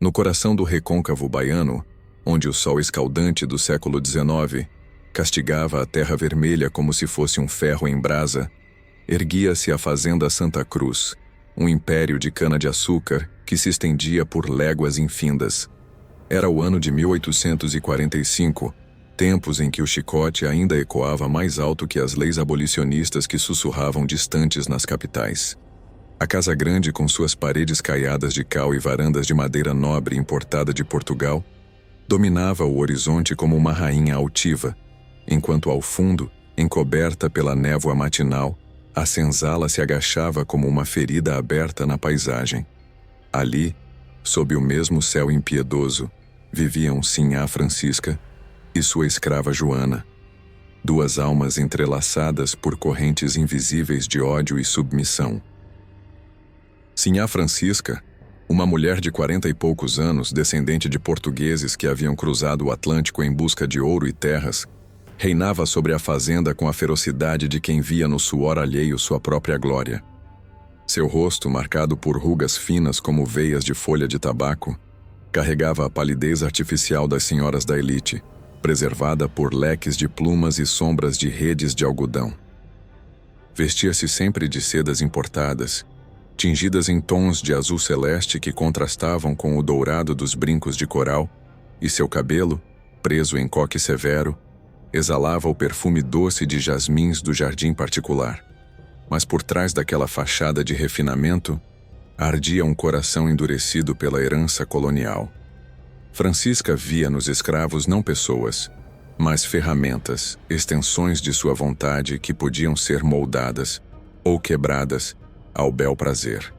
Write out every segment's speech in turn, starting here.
No coração do recôncavo baiano, onde o sol escaldante do século XIX castigava a terra vermelha como se fosse um ferro em brasa, erguia-se a fazenda Santa Cruz, um império de cana-de-açúcar que se estendia por léguas infindas. Era o ano de 1845, tempos em que o chicote ainda ecoava mais alto que as leis abolicionistas que sussurravam distantes nas capitais. A Casa Grande, com suas paredes caiadas de cal e varandas de madeira nobre importada de Portugal, dominava o horizonte como uma rainha altiva, enquanto ao fundo, encoberta pela névoa matinal, a senzala se agachava como uma ferida aberta na paisagem. Ali, sob o mesmo céu impiedoso, viviam Sinhá Francisca e sua escrava Joana, duas almas entrelaçadas por correntes invisíveis de ódio e submissão. Sinhá Francisca, uma mulher de 40 e poucos anos, descendente de portugueses que haviam cruzado o Atlântico em busca de ouro e terras, reinava sobre a fazenda com a ferocidade de quem via no suor alheio sua própria glória. Seu rosto, marcado por rugas finas como veias de folha de tabaco, carregava a palidez artificial das senhoras da elite, preservada por leques de plumas e sombras de redes de algodão. Vestia-se sempre de sedas importadas, tingidas em tons de azul celeste que contrastavam com o dourado dos brincos de coral, e seu cabelo, preso em coque severo, exalava o perfume doce de jasmins do jardim particular. Mas por trás daquela fachada de refinamento, ardia um coração endurecido pela herança colonial. Francisca via nos escravos não pessoas, mas ferramentas, extensões de sua vontade que podiam ser moldadas ou quebradas ao bel prazer.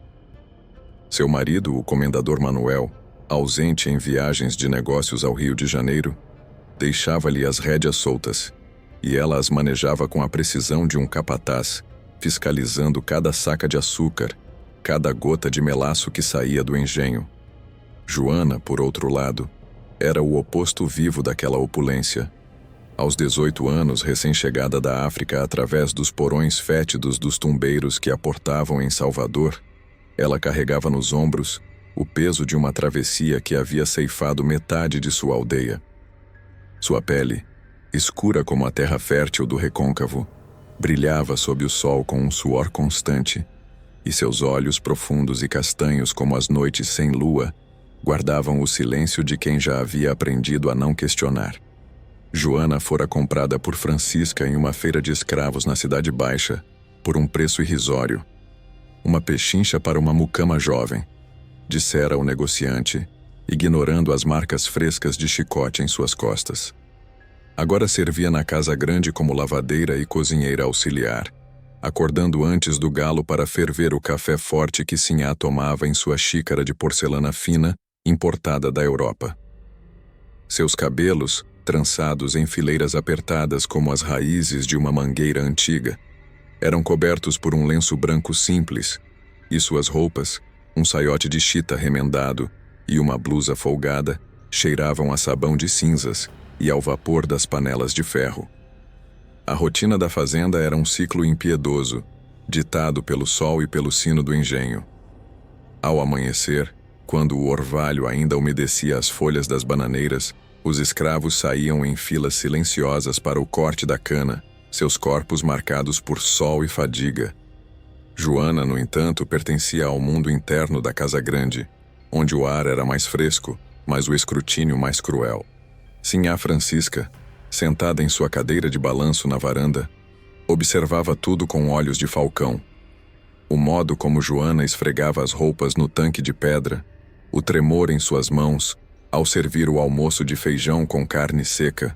Seu marido, o comendador Manuel, ausente em viagens de negócios ao Rio de Janeiro, deixava-lhe as rédeas soltas, e ela as manejava com a precisão de um capataz, fiscalizando cada saca de açúcar, cada gota de melaço que saía do engenho. Joana, por outro lado, era o oposto vivo daquela opulência. Aos 18 anos, recém-chegada da África através dos porões fétidos dos tumbeiros que a portavam em Salvador, ela carregava nos ombros o peso de uma travessia que havia ceifado metade de sua aldeia. Sua pele, escura como a terra fértil do recôncavo, brilhava sob o sol com um suor constante, e seus olhos profundos e castanhos como as noites sem lua guardavam o silêncio de quem já havia aprendido a não questionar. Joana fora comprada por Francisca em uma feira de escravos na Cidade Baixa, por um preço irrisório. Uma pechincha para uma mucama jovem, dissera o negociante, ignorando as marcas frescas de chicote em suas costas. Agora servia na Casa Grande como lavadeira e cozinheira auxiliar, acordando antes do galo para ferver o café forte que Sinhá tomava em sua xícara de porcelana fina, importada da Europa. Seus cabelos, trançados em fileiras apertadas como as raízes de uma mangueira antiga, eram cobertos por um lenço branco simples, e suas roupas, um saiote de chita remendado e uma blusa folgada, cheiravam a sabão de cinzas e ao vapor das panelas de ferro. A rotina da fazenda era um ciclo impiedoso, ditado pelo sol e pelo sino do engenho. Ao amanhecer, quando o orvalho ainda umedecia as folhas das bananeiras, os escravos saíam em filas silenciosas para o corte da cana, seus corpos marcados por sol e fadiga. Joana, no entanto, pertencia ao mundo interno da Casa Grande, onde o ar era mais fresco, mas o escrutínio mais cruel. Sinhá Francisca, sentada em sua cadeira de balanço na varanda, observava tudo com olhos de falcão. O modo como Joana esfregava as roupas no tanque de pedra, o tremor em suas mãos, ao servir o almoço de feijão com carne seca,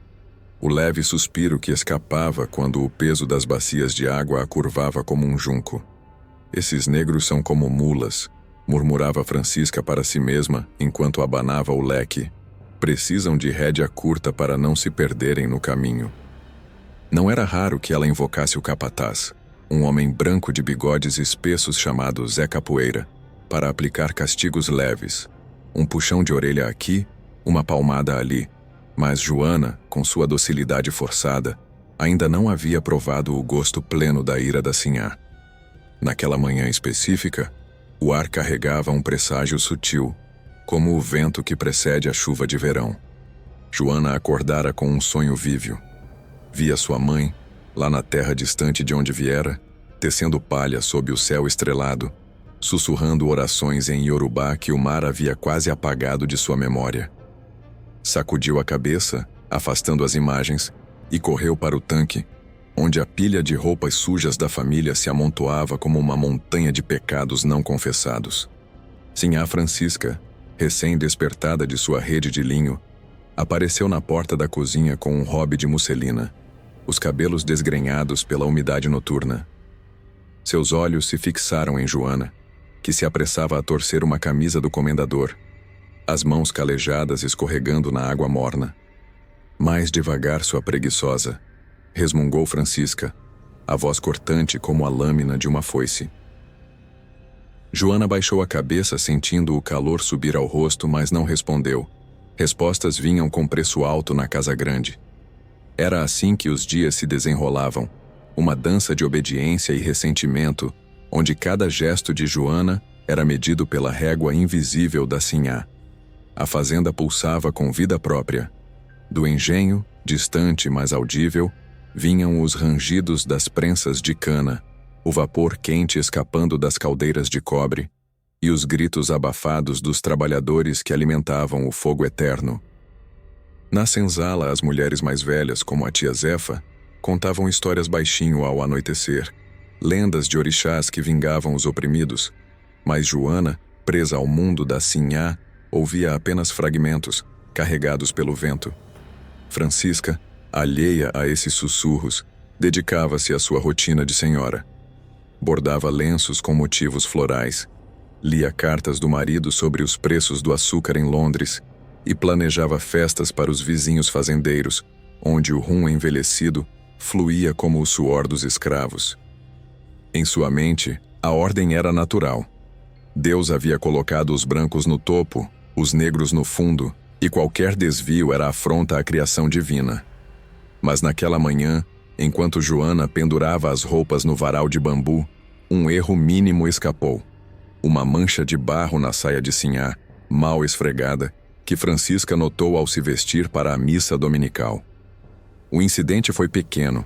o leve suspiro que escapava quando o peso das bacias de água a curvava como um junco. Esses negros são como mulas, murmurava Francisca para si mesma enquanto abanava o leque. Precisam de rédea curta para não se perderem no caminho. Não era raro que ela invocasse o capataz, um homem branco de bigodes espessos chamado Zé Capoeira, para aplicar castigos leves. Um puxão de orelha aqui, uma palmada ali. Mas Joana, com sua docilidade forçada, ainda não havia provado o gosto pleno da ira da Sinhá. Naquela manhã específica, o ar carregava um presságio sutil, como o vento que precede a chuva de verão. Joana acordara com um sonho vívio. Via sua mãe, lá na terra distante de onde viera, tecendo palha sob o céu estrelado, sussurrando orações em Iorubá que o mar havia quase apagado de sua memória. Sacudiu a cabeça, afastando as imagens, e correu para o tanque, onde a pilha de roupas sujas da família se amontoava como uma montanha de pecados não confessados. Sinhá Francisca, recém-despertada de sua rede de linho, apareceu na porta da cozinha com um robe de musselina, os cabelos desgrenhados pela umidade noturna. Seus olhos se fixaram em Joana, que se apressava a torcer uma camisa do comendador, as mãos calejadas escorregando na água morna. Mais devagar, sua preguiçosa, resmungou Francisca, a voz cortante como a lâmina de uma foice. Joana baixou a cabeça sentindo o calor subir ao rosto, mas não respondeu. Respostas vinham com preço alto na casa grande. Era assim que os dias se desenrolavam, uma dança de obediência e ressentimento, onde cada gesto de Joana era medido pela régua invisível da Sinhá. A fazenda pulsava com vida própria. Do engenho, distante mas audível, vinham os rangidos das prensas de cana, o vapor quente escapando das caldeiras de cobre e os gritos abafados dos trabalhadores que alimentavam o fogo eterno. Na senzala, as mulheres mais velhas, como a tia Zefa, contavam histórias baixinho ao anoitecer, lendas de orixás que vingavam os oprimidos, mas Joana, presa ao mundo da Sinhá, ouvia apenas fragmentos, carregados pelo vento. Francisca, alheia a esses sussurros, dedicava-se à sua rotina de senhora. Bordava lenços com motivos florais, lia cartas do marido sobre os preços do açúcar em Londres e planejava festas para os vizinhos fazendeiros, onde o rum envelhecido fluía como o suor dos escravos. Em sua mente, a ordem era natural. Deus havia colocado os brancos no topo, os negros no fundo, e qualquer desvio era afronta à criação divina. Mas naquela manhã, enquanto Joana pendurava as roupas no varal de bambu, um erro mínimo escapou. Uma mancha de barro na saia de Sinhá, mal esfregada, que Francisca notou ao se vestir para a missa dominical. O incidente foi pequeno,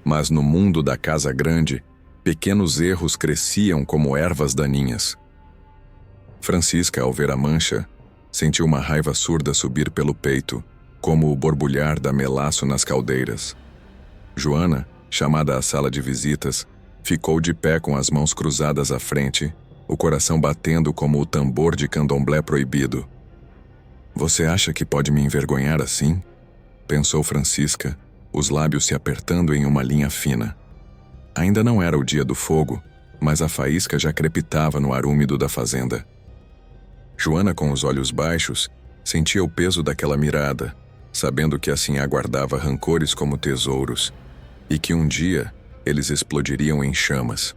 mas no mundo da casa grande, pequenos erros cresciam como ervas daninhas. Francisca, ao ver a mancha, sentiu uma raiva surda subir pelo peito, como o borbulhar da melaço nas caldeiras. Joana, chamada à sala de visitas, ficou de pé com as mãos cruzadas à frente, o coração batendo como o tambor de candomblé proibido. "Você acha que pode me envergonhar assim?" pensou Francisca, os lábios se apertando em uma linha fina. Ainda não era o dia do fogo, mas a faísca já crepitava no ar úmido da fazenda. Joana, com os olhos baixos, sentia o peso daquela mirada, sabendo que assim aguardava rancores como tesouros, e que um dia eles explodiriam em chamas.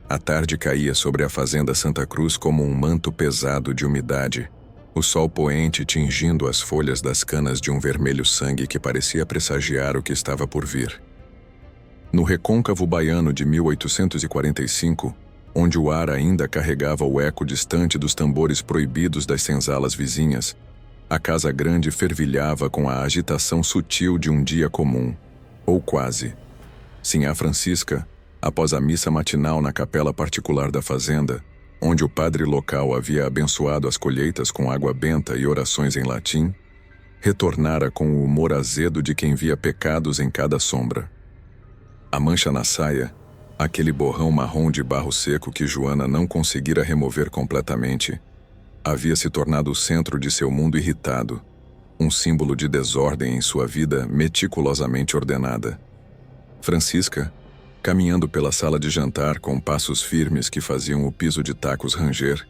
A tarde caía sobre a fazenda Santa Cruz como um manto pesado de umidade, o sol poente tingindo as folhas das canas de um vermelho sangue que parecia pressagiar o que estava por vir. No recôncavo baiano de 1845, onde o ar ainda carregava o eco distante dos tambores proibidos das senzalas vizinhas, a casa grande fervilhava com a agitação sutil de um dia comum, ou quase. Sinhá Francisca, após a missa matinal na capela particular da fazenda, onde o padre local havia abençoado as colheitas com água benta e orações em latim, retornara com o humor azedo de quem via pecados em cada sombra. A mancha na saia, aquele borrão marrom de barro seco que Joana não conseguira remover completamente, havia se tornado o centro de seu mundo irritado, um símbolo de desordem em sua vida meticulosamente ordenada. Francisca, caminhando pela sala de jantar com passos firmes que faziam o piso de tacos ranger,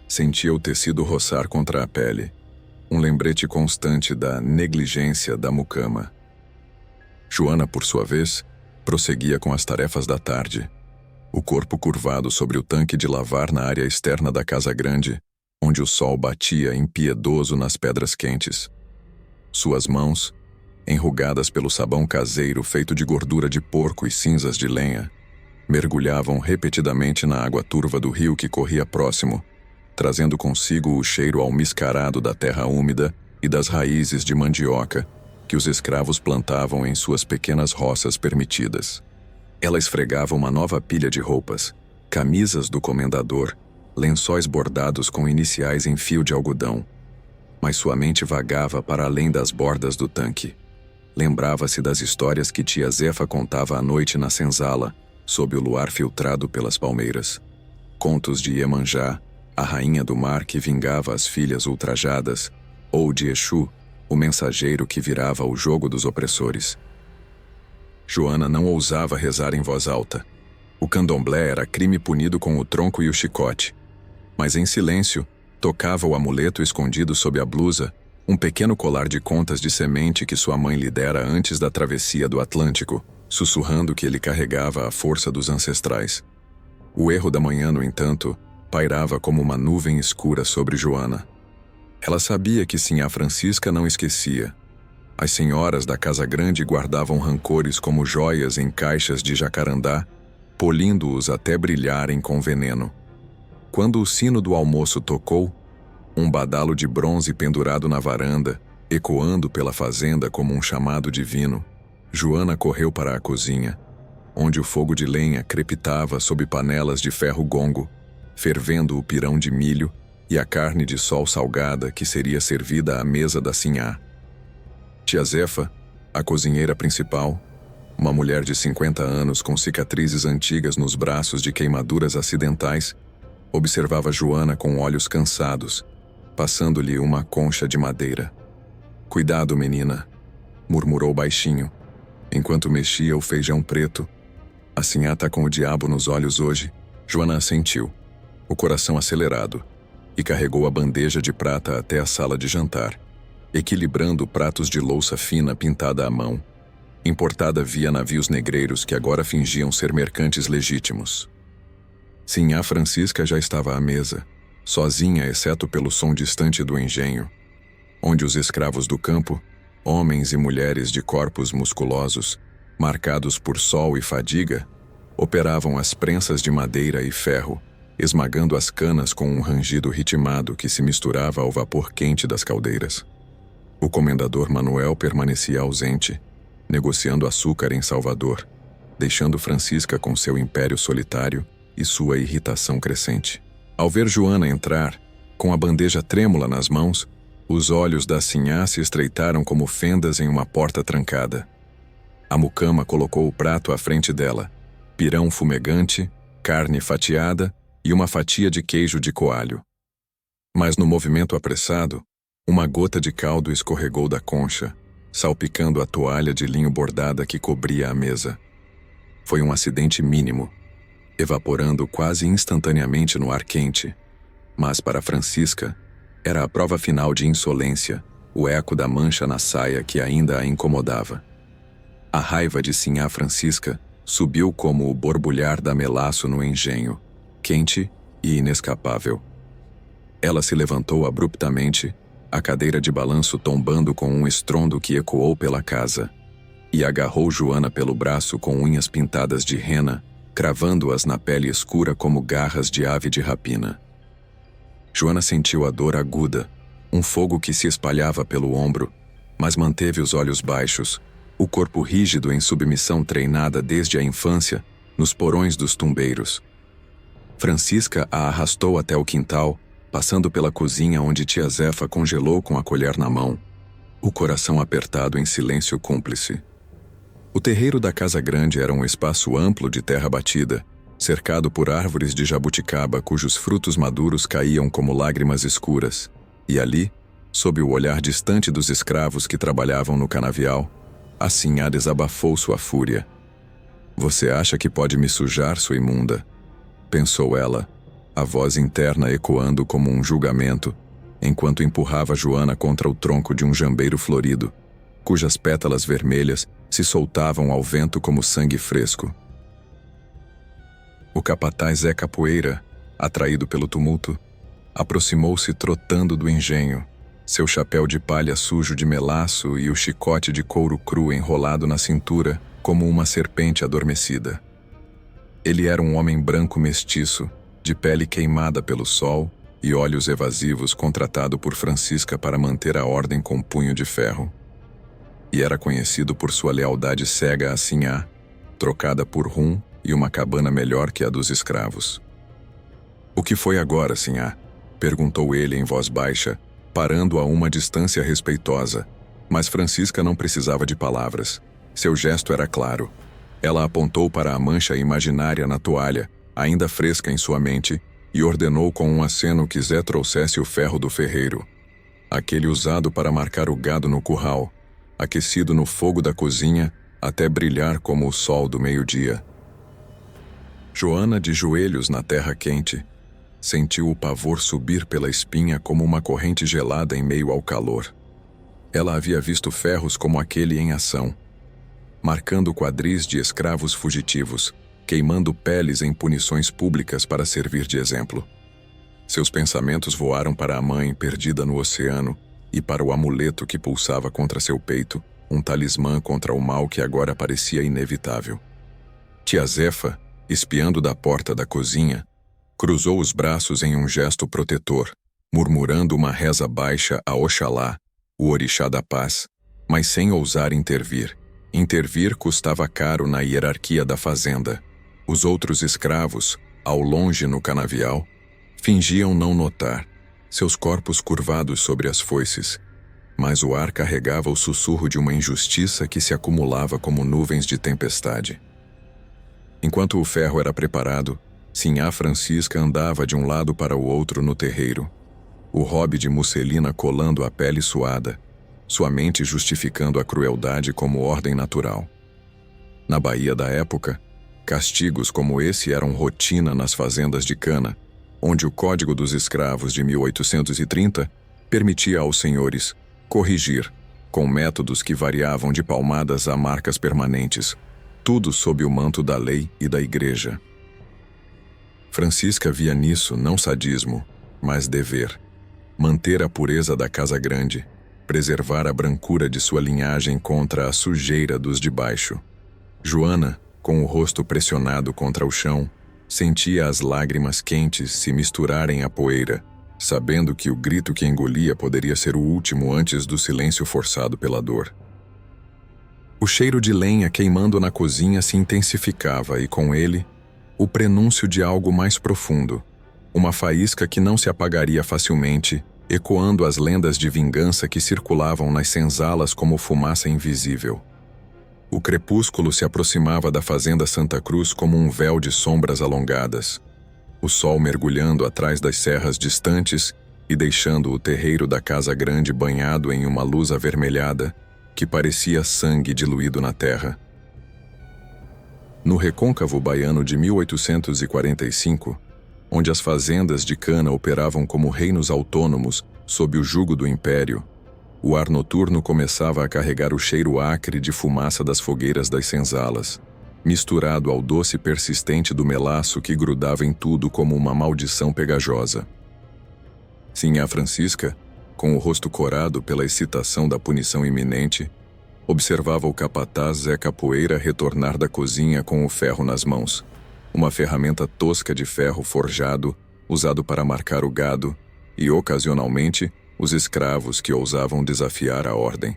sentia o tecido roçar contra a pele, um lembrete constante da negligência da mucama. Joana, por sua vez, prosseguia com as tarefas da tarde, o corpo curvado sobre o tanque de lavar na área externa da casa grande, onde o sol batia impiedoso nas pedras quentes. Suas mãos, enrugadas pelo sabão caseiro feito de gordura de porco e cinzas de lenha, mergulhavam repetidamente na água turva do rio que corria próximo, trazendo consigo o cheiro almiscarado da terra úmida e das raízes de mandioca que os escravos plantavam em suas pequenas roças permitidas. Ela esfregava uma nova pilha de roupas, camisas do comendador, lençóis bordados com iniciais em fio de algodão. Mas sua mente vagava para além das bordas do tanque. Lembrava-se das histórias que tia Zefa contava à noite na senzala, sob o luar filtrado pelas palmeiras. Contos de Iemanjá, a rainha do mar que vingava as filhas ultrajadas, ou de Exu, o mensageiro que virava o jogo dos opressores. Joana não ousava rezar em voz alta. O candomblé era crime punido com o tronco e o chicote. Mas em silêncio, tocava o amuleto escondido sob a blusa, um pequeno colar de contas de semente que sua mãe lhe dera antes da travessia do Atlântico, sussurrando que ele carregava a força dos ancestrais. O erro da manhã, no entanto, pairava como uma nuvem escura sobre Joana. Ela sabia que Sinhá Francisca não esquecia. As senhoras da Casa Grande guardavam rancores como joias em caixas de jacarandá, polindo-os até brilharem com veneno. Quando o sino do almoço tocou, um badalo de bronze pendurado na varanda, ecoando pela fazenda como um chamado divino, Joana correu para a cozinha, onde o fogo de lenha crepitava sob panelas de ferro gongo, fervendo o pirão de milho e a carne de sol salgada que seria servida à mesa da Sinhá. Tia Zefa, a cozinheira principal, uma mulher de 50 anos com cicatrizes antigas nos braços de queimaduras acidentais, observava Joana com olhos cansados, passando-lhe uma concha de madeira. "Cuidado, menina", murmurou baixinho, enquanto mexia o feijão preto. "A Sinhá tá com o diabo nos olhos hoje." Joana assentiu, o coração acelerado, e carregou a bandeja de prata até a sala de jantar, equilibrando pratos de louça fina pintada à mão, importada via navios negreiros que agora fingiam ser mercantes legítimos. Sinhá Francisca já estava à mesa, sozinha exceto pelo som distante do engenho, onde os escravos do campo, homens e mulheres de corpos musculosos, marcados por sol e fadiga, operavam as prensas de madeira e ferro, esmagando as canas com um rangido ritmado que se misturava ao vapor quente das caldeiras. O comendador Manuel permanecia ausente, negociando açúcar em Salvador, deixando Francisca com seu império solitário e sua irritação crescente. Ao ver Joana entrar, com a bandeja trêmula nas mãos, os olhos da Sinhá se estreitaram como fendas em uma porta trancada. A mucama colocou o prato à frente dela, pirão fumegante, carne fatiada e uma fatia de queijo de coalho. Mas no movimento apressado, uma gota de caldo escorregou da concha, salpicando a toalha de linho bordada que cobria a mesa. Foi um acidente mínimo, evaporando quase instantaneamente no ar quente. Mas para Francisca, era a prova final de insolência, o eco da mancha na saia que ainda a incomodava. A raiva de Sinhá Francisca subiu como o borbulhar da melaço no engenho, quente e inescapável. Ela se levantou abruptamente, a cadeira de balanço tombando com um estrondo que ecoou pela casa, e agarrou Joana pelo braço com unhas pintadas de rena, cravando-as na pele escura como garras de ave de rapina. Joana sentiu a dor aguda, um fogo que se espalhava pelo ombro, mas manteve os olhos baixos, o corpo rígido em submissão treinada desde a infância, nos porões dos tumbeiros. Francisca a arrastou até o quintal, passando pela cozinha onde tia Zefa congelou com a colher na mão, o coração apertado em silêncio cúmplice. O terreiro da Casa Grande era um espaço amplo de terra batida, cercado por árvores de jabuticaba cujos frutos maduros caíam como lágrimas escuras, e ali, sob o olhar distante dos escravos que trabalhavam no canavial, a Sinhá desabafou sua fúria. "Você acha que pode me sujar, sua imunda?", pensou ela, a voz interna ecoando como um julgamento, enquanto empurrava Joana contra o tronco de um jambeiro florido, cujas pétalas vermelhas se soltavam ao vento como sangue fresco. O capataz Zé Capoeira, atraído pelo tumulto, aproximou-se trotando do engenho, seu chapéu de palha sujo de melaço e o chicote de couro cru enrolado na cintura como uma serpente adormecida. Ele era um homem branco mestiço, de pele queimada pelo sol e olhos evasivos contratado por Francisca para manter a ordem com punho de ferro. E era conhecido por sua lealdade cega a Sinhá, trocada por rum e uma cabana melhor que a dos escravos. "O que foi agora, Sinhá?" perguntou ele em voz baixa, parando a uma distância respeitosa, mas Francisca não precisava de palavras. Seu gesto era claro. Ela apontou para a mancha imaginária na toalha, ainda fresca em sua mente, e ordenou com um aceno que Zé trouxesse o ferro do ferreiro, aquele usado para marcar o gado no curral, aquecido no fogo da cozinha até brilhar como o sol do meio-dia. Joana, de joelhos na terra quente, sentiu o pavor subir pela espinha como uma corrente gelada em meio ao calor. Ela havia visto ferros como aquele em ação, marcando quadris de escravos fugitivos, queimando peles em punições públicas para servir de exemplo. Seus pensamentos voaram para a mãe perdida no oceano e para o amuleto que pulsava contra seu peito, um talismã contra o mal que agora parecia inevitável. Tia Zefa, espiando da porta da cozinha, cruzou os braços em um gesto protetor, murmurando uma reza baixa a Oxalá, o orixá da paz, mas sem ousar intervir. Intervir custava caro na hierarquia da fazenda. Os outros escravos, ao longe no canavial, fingiam não notar, seus corpos curvados sobre as foices, mas o ar carregava o sussurro de uma injustiça que se acumulava como nuvens de tempestade. Enquanto o ferro era preparado, Sinhá Francisca andava de um lado para o outro no terreiro, o robe de musselina colando a pele suada, sua mente justificando a crueldade como ordem natural. Na Bahia da época, castigos como esse eram rotina nas fazendas de cana, onde o Código dos Escravos de 1830 permitia aos senhores corrigir, com métodos que variavam de palmadas a marcas permanentes, tudo sob o manto da lei e da igreja. Francisca via nisso não sadismo, mas dever. Manter a pureza da casa grande, preservar a brancura de sua linhagem contra a sujeira dos de baixo. Joana, com o rosto pressionado contra o chão, sentia as lágrimas quentes se misturarem à poeira, sabendo que o grito que engolia poderia ser o último antes do silêncio forçado pela dor. O cheiro de lenha queimando na cozinha se intensificava e, com ele, o prenúncio de algo mais profundo, uma faísca que não se apagaria facilmente, ecoando as lendas de vingança que circulavam nas senzalas como fumaça invisível. O crepúsculo se aproximava da fazenda Santa Cruz como um véu de sombras alongadas, o sol mergulhando atrás das serras distantes e deixando o terreiro da casa grande banhado em uma luz avermelhada que parecia sangue diluído na terra. No recôncavo baiano de 1845, onde as fazendas de cana operavam como reinos autônomos sob o jugo do império, o ar noturno começava a carregar o cheiro acre de fumaça das fogueiras das senzalas, misturado ao doce persistente do melaço que grudava em tudo como uma maldição pegajosa. Sinhá Francisca, com o rosto corado pela excitação da punição iminente, observava o capataz Zé Capoeira retornar da cozinha com o ferro nas mãos, uma ferramenta tosca de ferro forjado, usado para marcar o gado, e, ocasionalmente, os escravos que ousavam desafiar a ordem.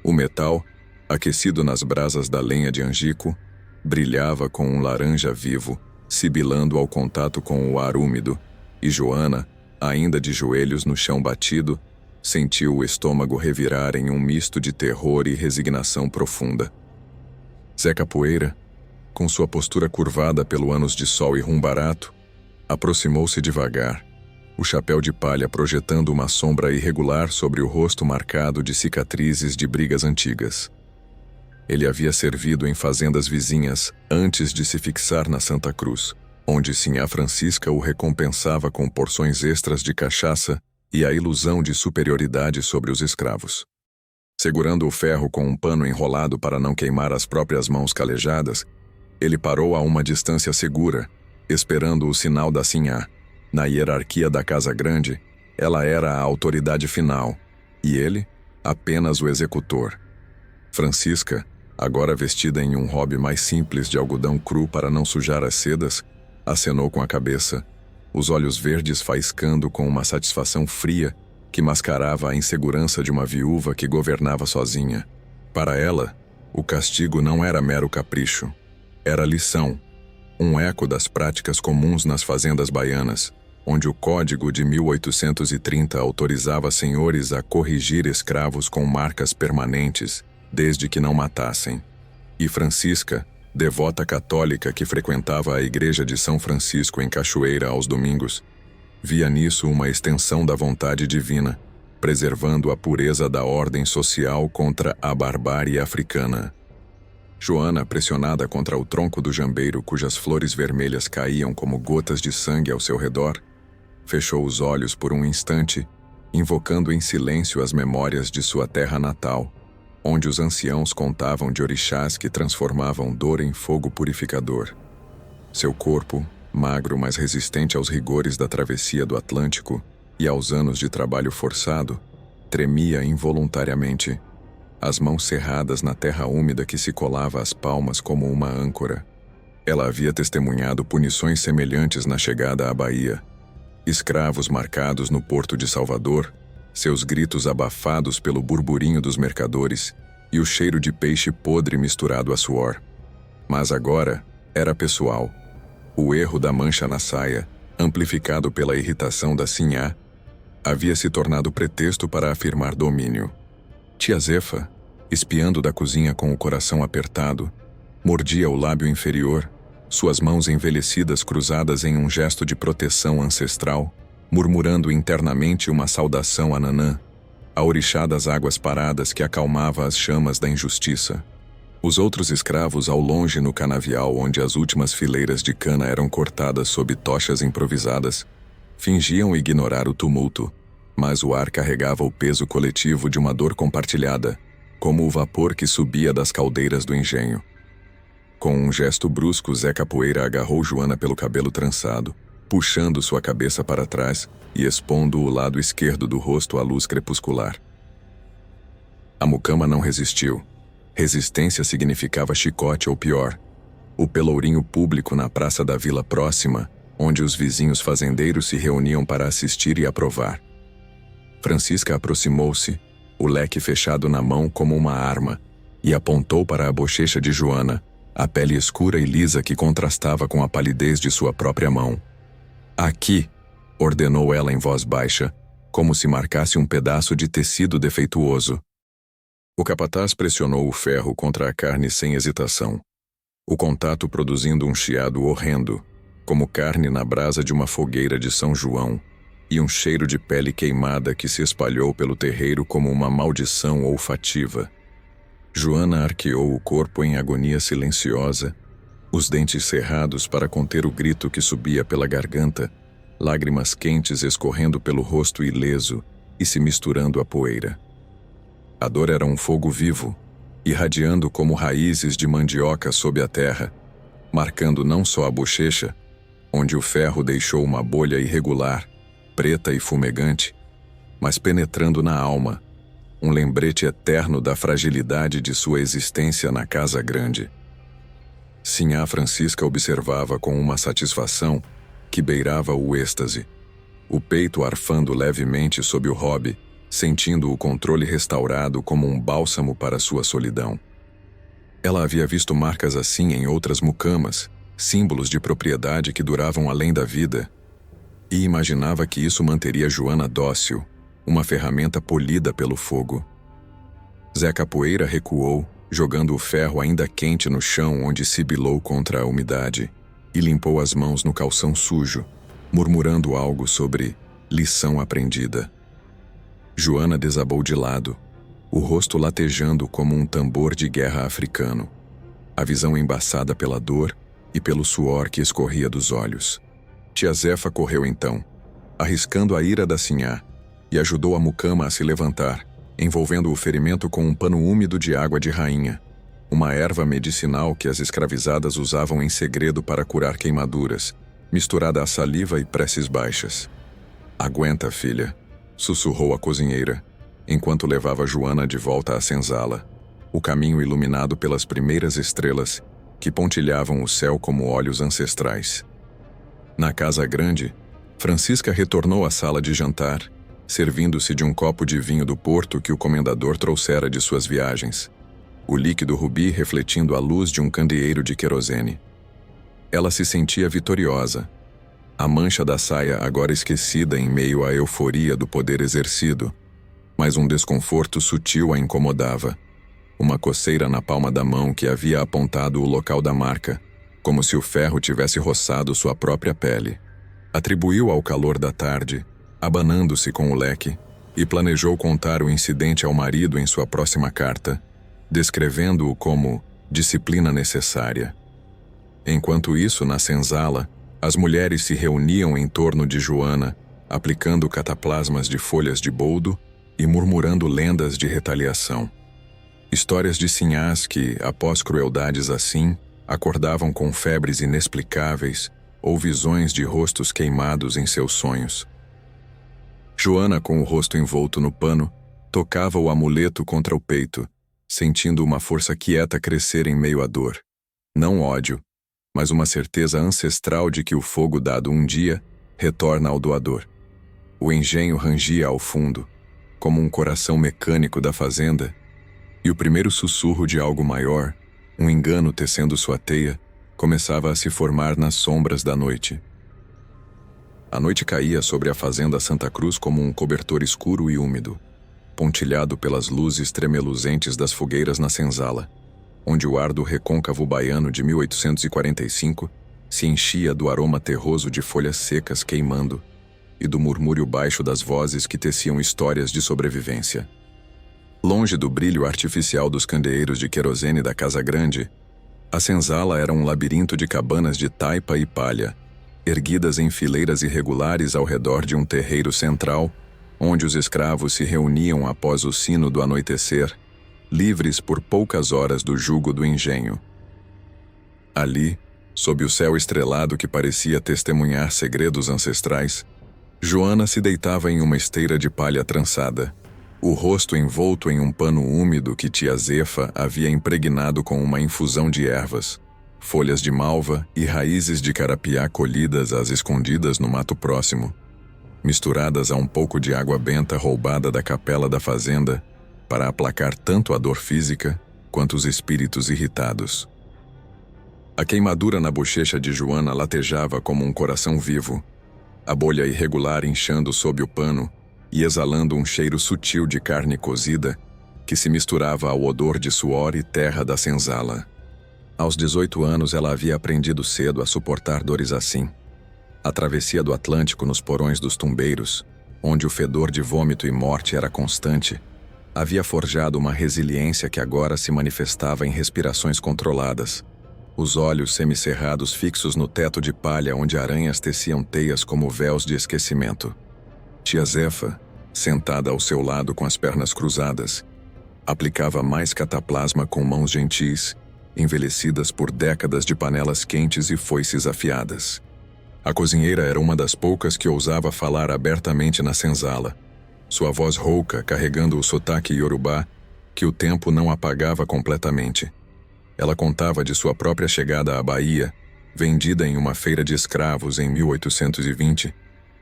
O metal, aquecido nas brasas da lenha de angico, brilhava com um laranja vivo, sibilando ao contato com o ar úmido, e Joana, ainda de joelhos no chão batido, sentiu o estômago revirar em um misto de terror e resignação profunda. Zé Capoeira, com sua postura curvada pelo ânus de sol e rum barato, aproximou-se devagar, o chapéu de palha projetando uma sombra irregular sobre o rosto marcado de cicatrizes de brigas antigas. Ele havia servido em fazendas vizinhas antes de se fixar na Santa Cruz, onde Sinhá Francisca o recompensava com porções extras de cachaça e a ilusão de superioridade sobre os escravos. Segurando o ferro com um pano enrolado para não queimar as próprias mãos calejadas, ele parou a uma distância segura, esperando o sinal da Sinhá. Na hierarquia da Casa Grande, ela era a autoridade final, e ele, apenas o executor. Francisca, agora vestida em um robe mais simples de algodão cru para não sujar as sedas, acenou com a cabeça, os olhos verdes faiscando com uma satisfação fria que mascarava a insegurança de uma viúva que governava sozinha. Para ela, o castigo não era mero capricho. Era lição, um eco das práticas comuns nas fazendas baianas, onde o Código de 1830 autorizava senhores a corrigir escravos com marcas permanentes, desde que não matassem. E Francisca, devota católica que frequentava a igreja de São Francisco em Cachoeira aos domingos, via nisso uma extensão da vontade divina, preservando a pureza da ordem social contra a barbárie africana. Joana, pressionada contra o tronco do jambeiro cujas flores vermelhas caíam como gotas de sangue ao seu redor, fechou os olhos por um instante, invocando em silêncio as memórias de sua terra natal, onde os anciãos contavam de orixás que transformavam dor em fogo purificador. Seu corpo, magro mas resistente aos rigores da travessia do Atlântico e aos anos de trabalho forçado, tremia involuntariamente, as mãos cerradas na terra úmida que se colava às palmas como uma âncora. Ela havia testemunhado punições semelhantes na chegada à Bahia. Escravos marcados no porto de Salvador, seus gritos abafados pelo burburinho dos mercadores e o cheiro de peixe podre misturado a suor. Mas agora era pessoal. O erro da mancha na saia, amplificado pela irritação da sinhá, havia se tornado pretexto para afirmar domínio. Tia Zefa, espiando da cozinha com o coração apertado, mordia o lábio inferior, suas mãos envelhecidas cruzadas em um gesto de proteção ancestral, murmurando internamente uma saudação a Nanã, a orixá das águas paradas que acalmava as chamas da injustiça. Os outros escravos ao longe no canavial onde as últimas fileiras de cana eram cortadas sob tochas improvisadas, fingiam ignorar o tumulto, mas o ar carregava o peso coletivo de uma dor compartilhada, como o vapor que subia das caldeiras do engenho. Com um gesto brusco, Zé Capoeira agarrou Joana pelo cabelo trançado, puxando sua cabeça para trás e expondo o lado esquerdo do rosto à luz crepuscular. A mucama não resistiu. Resistência significava chicote ou pior, o pelourinho público na praça da vila próxima, onde os vizinhos fazendeiros se reuniam para assistir e aprovar. Francisca aproximou-se, o leque fechado na mão como uma arma, e apontou para a bochecha de Joana, a pele escura e lisa que contrastava com a palidez de sua própria mão. "Aqui", ordenou ela em voz baixa, como se marcasse um pedaço de tecido defeituoso. O capataz pressionou o ferro contra a carne sem hesitação, o contato produzindo um chiado horrendo, como carne na brasa de uma fogueira de São João, e um cheiro de pele queimada que se espalhou pelo terreiro como uma maldição olfativa. Joana arqueou o corpo em agonia silenciosa, os dentes cerrados para conter o grito que subia pela garganta, lágrimas quentes escorrendo pelo rosto ileso e se misturando à poeira. A dor era um fogo vivo, irradiando como raízes de mandioca sob a terra, marcando não só a bochecha, onde o ferro deixou uma bolha irregular, preta e fumegante, mas penetrando na alma, um lembrete eterno da fragilidade de sua existência na casa grande. Sinhá Francisca observava com uma satisfação que beirava o êxtase, o peito arfando levemente sob o robe, sentindo o controle restaurado como um bálsamo para sua solidão. Ela havia visto marcas assim em outras mucamas, símbolos de propriedade que duravam além da vida, e imaginava que isso manteria Joana dócil, uma ferramenta polida pelo fogo. Zé Capoeira recuou, jogando o ferro ainda quente no chão onde sibilou contra a umidade, e limpou as mãos no calção sujo, murmurando algo sobre lição aprendida. Joana desabou de lado, o rosto latejando como um tambor de guerra africano, a visão embaçada pela dor e pelo suor que escorria dos olhos. Tia Zefa correu então, arriscando a ira da sinhá, e ajudou a mucama a se levantar, envolvendo o ferimento com um pano úmido de água de rainha, uma erva medicinal que as escravizadas usavam em segredo para curar queimaduras, misturada a saliva e preces baixas. "Aguenta, filha", sussurrou a cozinheira, enquanto levava Joana de volta à senzala, o caminho iluminado pelas primeiras estrelas que pontilhavam o céu como olhos ancestrais. Na casa grande, Francisca retornou à sala de jantar, servindo-se de um copo de vinho do Porto que o comendador trouxera de suas viagens, o líquido rubi refletindo a luz de um candeeiro de querosene. Ela se sentia vitoriosa. A mancha da saia agora esquecida em meio à euforia do poder exercido, mas um desconforto sutil a incomodava. Uma coceira na palma da mão que havia apontado o local da marca, como se o ferro tivesse roçado sua própria pele. Atribuiu ao calor da tarde, abanando-se com o leque, e planejou contar o incidente ao marido em sua próxima carta, descrevendo-o como disciplina necessária. Enquanto isso, na senzala, as mulheres se reuniam em torno de Joana, aplicando cataplasmas de folhas de boldo e murmurando lendas de retaliação. Histórias de sinhás que, após crueldades assim, acordavam com febres inexplicáveis ou visões de rostos queimados em seus sonhos. Joana, com o rosto envolto no pano, tocava o amuleto contra o peito, sentindo uma força quieta crescer em meio à dor. Não ódio, mas uma certeza ancestral de que o fogo dado um dia retorna ao doador. O engenho rangia ao fundo, como um coração mecânico da fazenda, e o primeiro sussurro de algo maior, um engano tecendo sua teia, começava a se formar nas sombras da noite. A noite caía sobre a fazenda Santa Cruz como um cobertor escuro e úmido, pontilhado pelas luzes tremeluzentes das fogueiras na senzala, onde o ar do recôncavo baiano de 1845 se enchia do aroma terroso de folhas secas queimando e do murmúrio baixo das vozes que teciam histórias de sobrevivência. Longe do brilho artificial dos candeeiros de querosene da Casa Grande, a senzala era um labirinto de cabanas de taipa e palha, erguidas em fileiras irregulares ao redor de um terreiro central, onde os escravos se reuniam após o sino do anoitecer, livres por poucas horas do jugo do engenho. Ali, sob o céu estrelado que parecia testemunhar segredos ancestrais, Joana se deitava em uma esteira de palha trançada, o rosto envolto em um pano úmido que tia Zefa havia impregnado com uma infusão de ervas, folhas de malva e raízes de carapiá colhidas às escondidas no mato próximo, misturadas a um pouco de água benta roubada da capela da fazenda, para aplacar tanto a dor física quanto os espíritos irritados. A queimadura na bochecha de Joana latejava como um coração vivo, a bolha irregular inchando sob o pano e exalando um cheiro sutil de carne cozida que se misturava ao odor de suor e terra da senzala. Aos 18 anos ela havia aprendido cedo a suportar dores assim. A travessia do Atlântico nos porões dos tumbeiros, onde o fedor de vômito e morte era constante, havia forjado uma resiliência que agora se manifestava em respirações controladas, os olhos semicerrados fixos no teto de palha onde aranhas teciam teias como véus de esquecimento. Tia Zefa, sentada ao seu lado com as pernas cruzadas, aplicava mais cataplasma com mãos gentis, envelhecidas por décadas de panelas quentes e foices afiadas. A cozinheira era uma das poucas que ousava falar abertamente na senzala, sua voz rouca carregando o sotaque iorubá que o tempo não apagava completamente. Ela contava de sua própria chegada à Bahia, vendida em uma feira de escravos em 1820,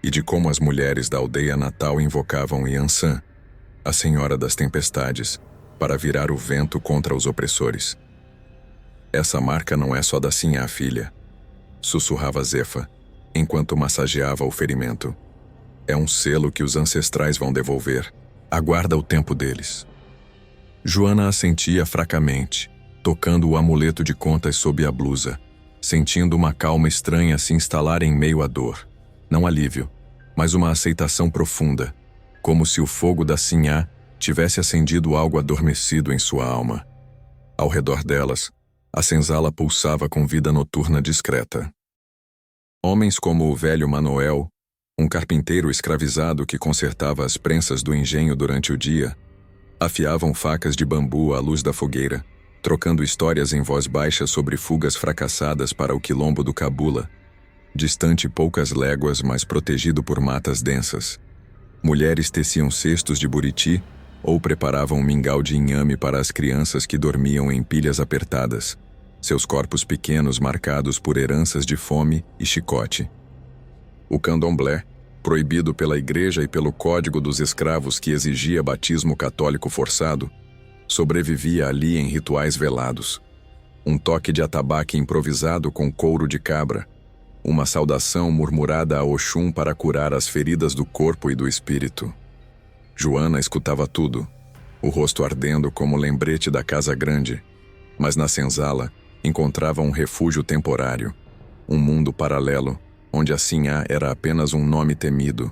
e de como as mulheres da aldeia natal invocavam Yansan, a Senhora das Tempestades, para virar o vento contra os opressores. Essa marca não é só da Sinhá, filha, sussurrava Zefa, enquanto massageava o ferimento. É um selo que os ancestrais vão devolver. Aguarda o tempo deles. Joana assentia fracamente, tocando o amuleto de contas sob a blusa, sentindo uma calma estranha se instalar em meio à dor. Não alívio, mas uma aceitação profunda, como se o fogo da Sinhá tivesse acendido algo adormecido em sua alma. Ao redor delas, a senzala pulsava com vida noturna discreta. Homens como o velho Manoel, um carpinteiro escravizado que consertava as prensas do engenho durante o dia, afiavam facas de bambu à luz da fogueira, trocando histórias em voz baixa sobre fugas fracassadas para o quilombo do Cabula, distante poucas léguas, mas protegido por matas densas. Mulheres teciam cestos de buriti ou preparavam um mingau de inhame para as crianças que dormiam em pilhas apertadas, seus corpos pequenos marcados por heranças de fome e chicote. O candomblé, proibido pela igreja e pelo código dos escravos que exigia batismo católico forçado, sobrevivia ali em rituais velados. Um toque de atabaque improvisado com couro de cabra, uma saudação murmurada a Oxum para curar as feridas do corpo e do espírito. Joana escutava tudo, o rosto ardendo como lembrete da casa grande, mas na senzala encontrava um refúgio temporário, um mundo paralelo, onde a Sinhá era apenas um nome temido,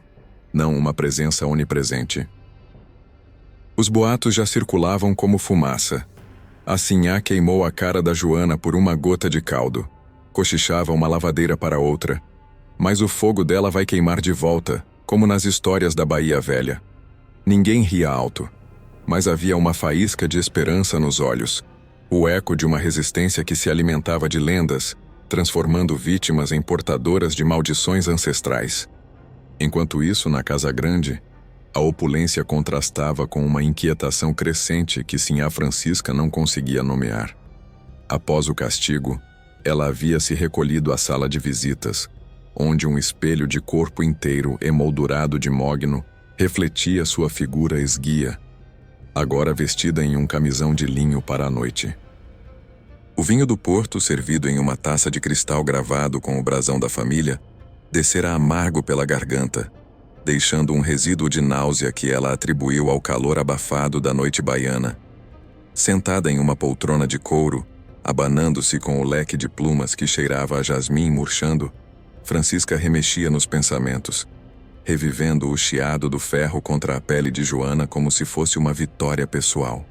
não uma presença onipresente. Os boatos já circulavam como fumaça. A Sinhá queimou a cara da Joana por uma gota de caldo. Cochichava uma lavadeira para outra. Mas o fogo dela vai queimar de volta, como nas histórias da Bahia Velha. Ninguém ria alto, mas havia uma faísca de esperança nos olhos, o eco de uma resistência que se alimentava de lendas, transformando vítimas em portadoras de maldições ancestrais. Enquanto isso, na Casa Grande, a opulência contrastava com uma inquietação crescente que Sinhá Francisca não conseguia nomear. Após o castigo, ela havia se recolhido à sala de visitas, onde um espelho de corpo inteiro emoldurado de mogno refletia sua figura esguia, agora vestida em um camisão de linho para a noite. O vinho do Porto, servido em uma taça de cristal gravado com o brasão da família, descera amargo pela garganta, deixando um resíduo de náusea que ela atribuiu ao calor abafado da noite baiana. Sentada em uma poltrona de couro, abanando-se com o leque de plumas que cheirava a jasmim murchando, Francisca remexia nos pensamentos, revivendo o chiado do ferro contra a pele de Joana como se fosse uma vitória pessoal.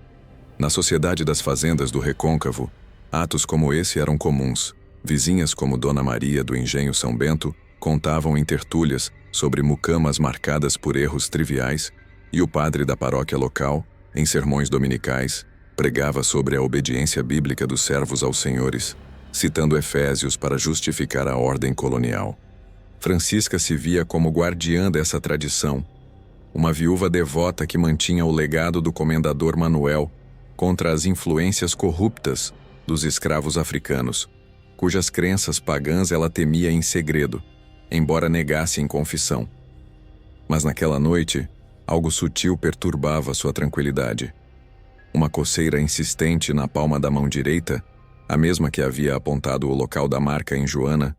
Na sociedade das fazendas do Recôncavo, atos como esse eram comuns. Vizinhas como Dona Maria do Engenho São Bento contavam em tertúlias sobre mucamas marcadas por erros triviais, e o padre da paróquia local, em sermões dominicais, pregava sobre a obediência bíblica dos servos aos senhores, citando Efésios para justificar a ordem colonial. Francisca se via como guardiã dessa tradição, uma viúva devota que mantinha o legado do comendador Manuel contra as influências corruptas dos escravos africanos, cujas crenças pagãs ela temia em segredo, embora negasse em confissão. Mas naquela noite, algo sutil perturbava sua tranquilidade. Uma coceira insistente na palma da mão direita, a mesma que havia apontado o local da marca em Joana,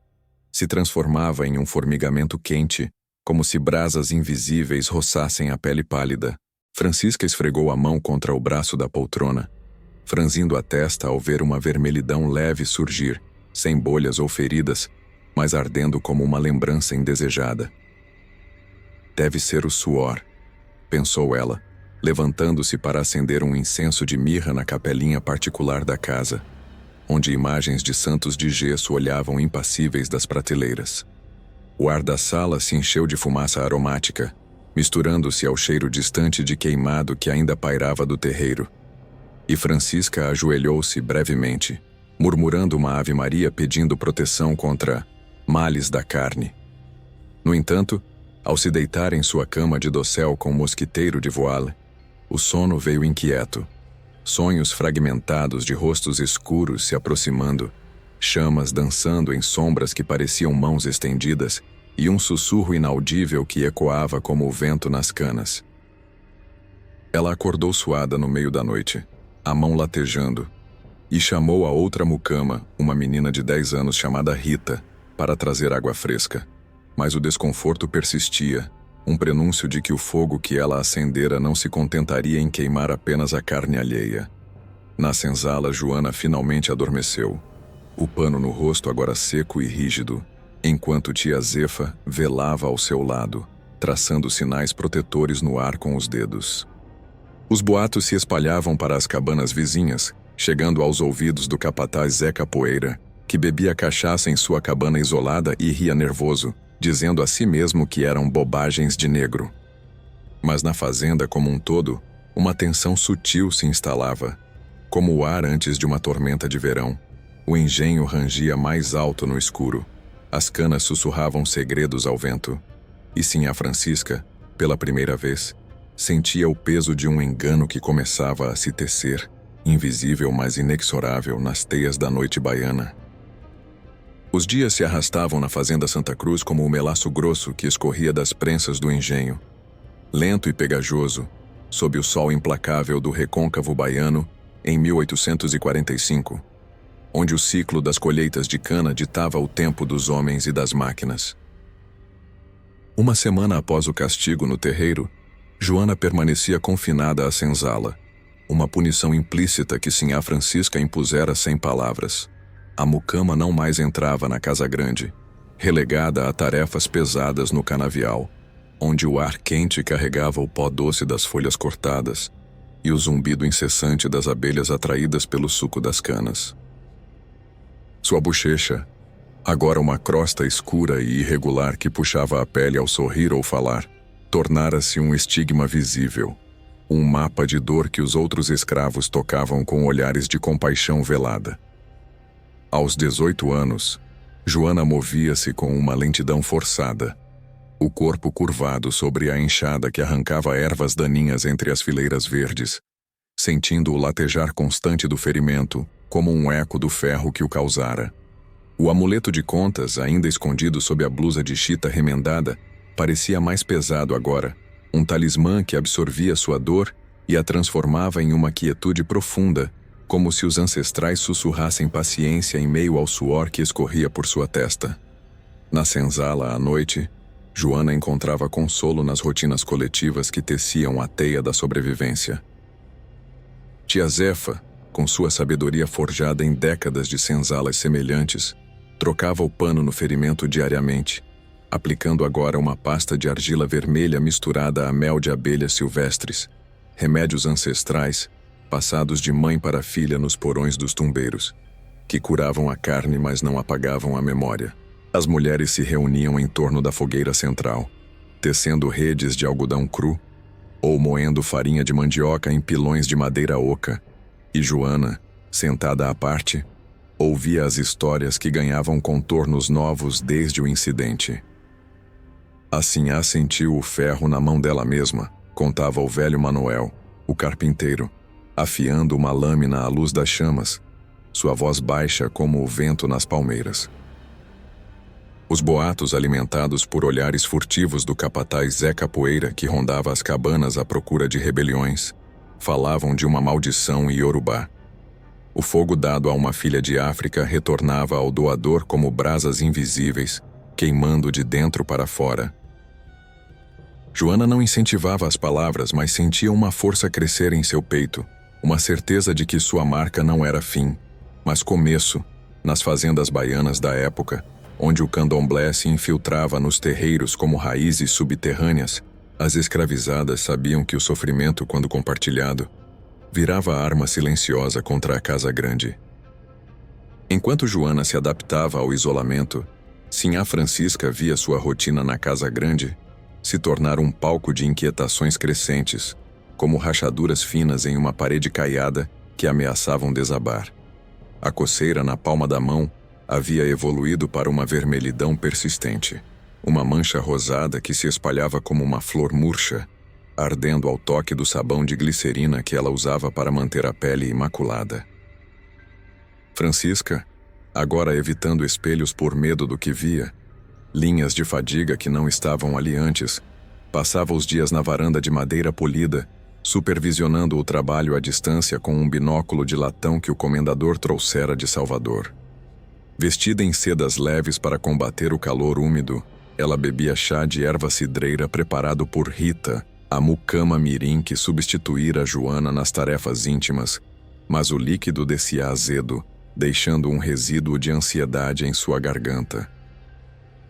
se transformava em um formigamento quente, como se brasas invisíveis roçassem a pele pálida. Francisca esfregou a mão contra o braço da poltrona, franzindo a testa ao ver uma vermelhidão leve surgir, sem bolhas ou feridas, mas ardendo como uma lembrança indesejada. Deve ser o suor, pensou ela, levantando-se para acender um incenso de mirra na capelinha particular da casa, onde imagens de santos de gesso olhavam impassíveis das prateleiras. O ar da sala se encheu de fumaça aromática, misturando-se ao cheiro distante de queimado que ainda pairava do terreiro. E Francisca ajoelhou-se brevemente, murmurando uma ave-maria pedindo proteção contra males da carne. No entanto, ao se deitar em sua cama de dossel com mosquiteiro de voile, o sono veio inquieto. Sonhos fragmentados de rostos escuros se aproximando, chamas dançando em sombras que pareciam mãos estendidas e um sussurro inaudível que ecoava como o vento nas canas. Ela acordou suada no meio da noite, a mão latejando, e chamou a outra mucama, uma menina de 10 anos chamada Rita, para trazer água fresca. Mas o desconforto persistia, um prenúncio de que o fogo que ela acendera não se contentaria em queimar apenas a carne alheia. Na senzala, Joana finalmente adormeceu, o pano no rosto agora seco e rígido, enquanto tia Zefa velava ao seu lado, traçando sinais protetores no ar com os dedos. Os boatos se espalhavam para as cabanas vizinhas, chegando aos ouvidos do capataz Zé Capoeira, que bebia cachaça em sua cabana isolada e ria nervoso, dizendo a si mesmo que eram bobagens de negro. Mas na fazenda como um todo, uma tensão sutil se instalava, como o ar antes de uma tormenta de verão. O engenho rangia mais alto no escuro, as canas sussurravam segredos ao vento, e Sinhá Francisca, pela primeira vez, sentia o peso de um engano que começava a se tecer, invisível mas inexorável nas teias da noite baiana. Os dias se arrastavam na fazenda Santa Cruz como o melaço grosso que escorria das prensas do engenho. Lento e pegajoso, sob o sol implacável do recôncavo baiano, em 1845, onde o ciclo das colheitas de cana ditava o tempo dos homens e das máquinas. Uma semana após o castigo no terreiro, Joana permanecia confinada à senzala, uma punição implícita que sinhá Francisca impusera sem palavras. A mucama não mais entrava na casa grande, relegada a tarefas pesadas no canavial, onde o ar quente carregava o pó doce das folhas cortadas e o zumbido incessante das abelhas atraídas pelo suco das canas. Sua bochecha, agora uma crosta escura e irregular que puxava a pele ao sorrir ou falar, tornara-se um estigma visível, um mapa de dor que os outros escravos tocavam com olhares de compaixão velada. Aos 18 anos, Joana movia-se com uma lentidão forçada, o corpo curvado sobre a enxada que arrancava ervas daninhas entre as fileiras verdes, sentindo o latejar constante do ferimento como um eco do ferro que o causara. O amuleto de contas, ainda escondido sob a blusa de chita remendada, parecia mais pesado agora, um talismã que absorvia sua dor e a transformava em uma quietude profunda, como se os ancestrais sussurrassem paciência em meio ao suor que escorria por sua testa. Na senzala, à noite, Joana encontrava consolo nas rotinas coletivas que teciam a teia da sobrevivência. Tia Zefa, com sua sabedoria forjada em décadas de senzalas semelhantes, trocava o pano no ferimento diariamente, aplicando agora uma pasta de argila vermelha misturada a mel de abelhas silvestres, remédios ancestrais, passados de mãe para filha nos porões dos tumbeiros, que curavam a carne mas não apagavam a memória. As mulheres se reuniam em torno da fogueira central, tecendo redes de algodão cru, ou moendo farinha de mandioca em pilões de madeira oca, e Joana, sentada à parte, ouvia as histórias que ganhavam contornos novos desde o incidente. Assim sentiu o ferro na mão dela mesma, contava o velho Manuel, o carpinteiro, afiando uma lâmina à luz das chamas, sua voz baixa como o vento nas palmeiras. Os boatos, alimentados por olhares furtivos do capataz Zé Capoeira, que rondava as cabanas à procura de rebeliões, falavam de uma maldição iorubá. O fogo dado a uma filha de África retornava ao doador como brasas invisíveis, queimando de dentro para fora. Joana não incentivava as palavras, mas sentia uma força crescer em seu peito, uma certeza de que sua marca não era fim, mas começo, nas fazendas baianas da época, onde o candomblé se infiltrava nos terreiros como raízes subterrâneas. As escravizadas sabiam que o sofrimento, quando compartilhado, virava arma silenciosa contra a casa grande. Enquanto Joana se adaptava ao isolamento, Sinhá Francisca via sua rotina na casa grande se tornar um palco de inquietações crescentes, como rachaduras finas em uma parede caiada que ameaçavam desabar. A coceira na palma da mão havia evoluído para uma vermelhidão persistente, uma mancha rosada que se espalhava como uma flor murcha, ardendo ao toque do sabão de glicerina que ela usava para manter a pele imaculada. Francisca, agora evitando espelhos por medo do que via, linhas de fadiga que não estavam ali antes, passava os dias na varanda de madeira polida, supervisionando o trabalho à distância com um binóculo de latão que o comendador trouxera de Salvador. Vestida em sedas leves para combater o calor úmido, ela bebia chá de erva cidreira preparado por Rita, a mucama mirim que substituíra Joana nas tarefas íntimas, mas o líquido descia azedo, deixando um resíduo de ansiedade em sua garganta.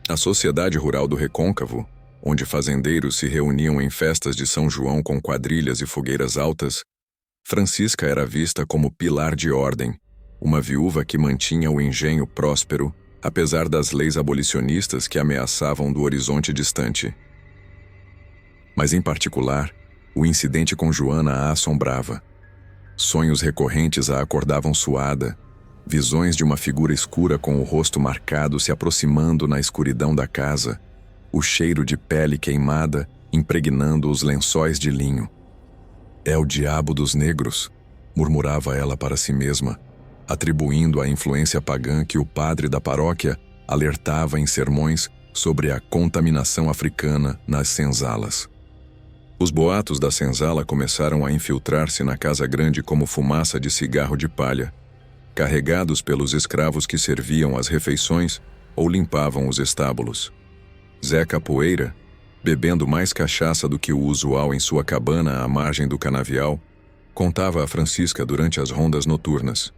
A sociedade rural do Recôncavo, onde fazendeiros se reuniam em festas de São João com quadrilhas e fogueiras altas, Francisca era vista como pilar de ordem, uma viúva que mantinha o engenho próspero, apesar das leis abolicionistas que ameaçavam do horizonte distante. Mas, em particular, o incidente com Joana a assombrava. Sonhos recorrentes a acordavam suada, visões de uma figura escura com o rosto marcado se aproximando na escuridão da casa, o cheiro de pele queimada impregnando os lençóis de linho. «É o diabo dos negros», murmurava ela para si mesma, atribuindo à influência pagã que o padre da paróquia alertava em sermões sobre a contaminação africana nas senzalas. Os boatos da senzala começaram a infiltrar-se na casa grande como fumaça de cigarro de palha, carregados pelos escravos que serviam as refeições ou limpavam os estábulos. Zé Capoeira, bebendo mais cachaça do que o usual em sua cabana à margem do canavial, contava a Francisca durante as rondas noturnas: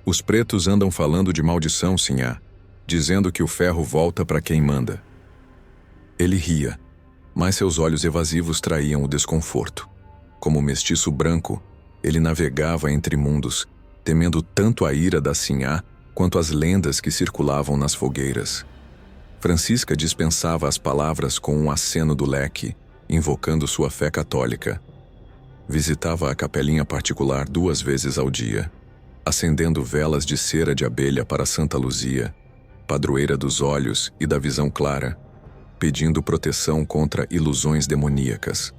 "Os pretos andam falando de maldição, sinhá, dizendo que o ferro volta para quem manda." Ele ria, mas seus olhos evasivos traíam o desconforto. Como mestiço branco, ele navegava entre mundos, temendo tanto a ira da sinhá quanto as lendas que circulavam nas fogueiras. Francisca dispensava as palavras com um aceno do leque, invocando sua fé católica. Visitava a capelinha particular 2 vezes ao dia, acendendo velas de cera de abelha para Santa Luzia, padroeira dos olhos e da visão clara, pedindo proteção contra ilusões demoníacas.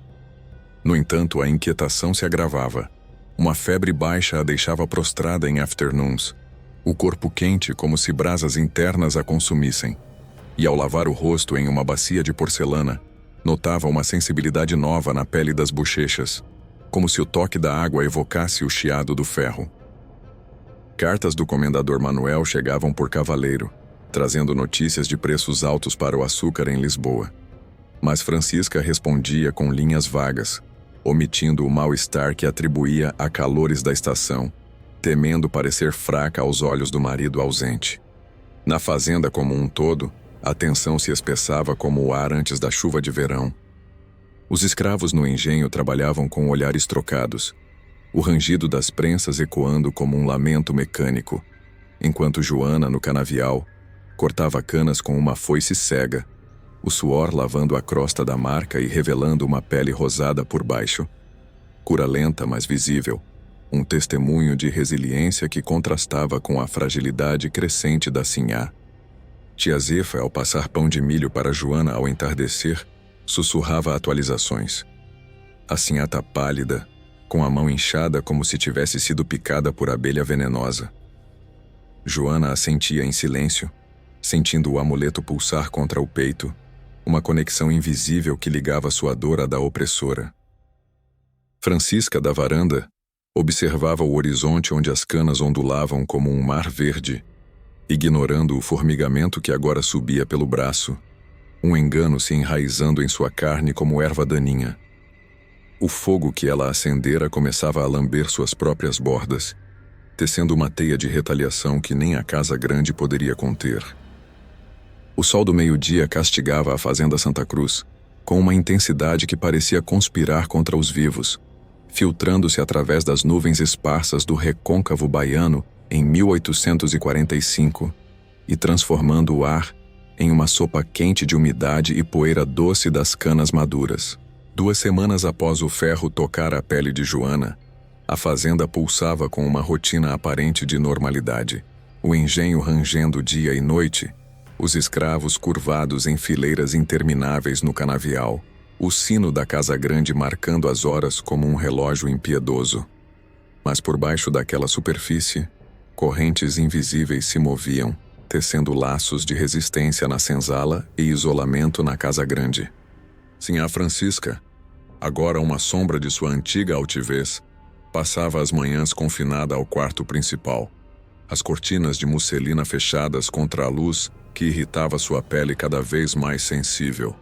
No entanto, a inquietação se agravava. Uma febre baixa a deixava prostrada em afternoons, o corpo quente como se brasas internas a consumissem. E ao lavar o rosto em uma bacia de porcelana, notava uma sensibilidade nova na pele das bochechas, como se o toque da água evocasse o chiado do ferro. Cartas do comendador Manuel chegavam por cavaleiro, trazendo notícias de preços altos para o açúcar em Lisboa. Mas Francisca respondia com linhas vagas, omitindo o mal-estar que atribuía a calores da estação, temendo parecer fraca aos olhos do marido ausente. Na fazenda como um todo, a tensão se espessava como o ar antes da chuva de verão. Os escravos no engenho trabalhavam com olhares trocados, o rangido das prensas ecoando como um lamento mecânico, enquanto Joana, no canavial, cortava canas com uma foice cega, o suor lavando a crosta da marca e revelando uma pele rosada por baixo. Cura lenta, mas visível, um testemunho de resiliência que contrastava com a fragilidade crescente da sinhá. Tia Zefa, ao passar pão de milho para Joana ao entardecer, sussurrava atualizações. A sinhá tá pálida, com a mão inchada como se tivesse sido picada por abelha venenosa. Joana assentia em silêncio, sentindo o amuleto pulsar contra o peito, uma conexão invisível que ligava sua dor à da opressora. Francisca, da varanda, observava o horizonte onde as canas ondulavam como um mar verde, ignorando o formigamento que agora subia pelo braço, um engano se enraizando em sua carne como erva daninha. O fogo que ela acendera começava a lamber suas próprias bordas, tecendo uma teia de retaliação que nem a casa grande poderia conter. O sol do meio-dia castigava a fazenda Santa Cruz, com uma intensidade que parecia conspirar contra os vivos, filtrando-se através das nuvens esparsas do recôncavo baiano em 1845 e transformando o ar em uma sopa quente de umidade e poeira doce das canas maduras. 2 semanas após o ferro tocar a pele de Joana, a fazenda pulsava com uma rotina aparente de normalidade, o engenho rangendo dia e noite, os escravos curvados em fileiras intermináveis no canavial, o sino da casa grande marcando as horas como um relógio impiedoso. Mas por baixo daquela superfície, correntes invisíveis se moviam, tecendo laços de resistência na senzala e isolamento na casa grande. Sinhá Francisca, agora uma sombra de sua antiga altivez, passava as manhãs confinada ao quarto principal, as cortinas de musselina fechadas contra a luz que irritava sua pele cada vez mais sensível.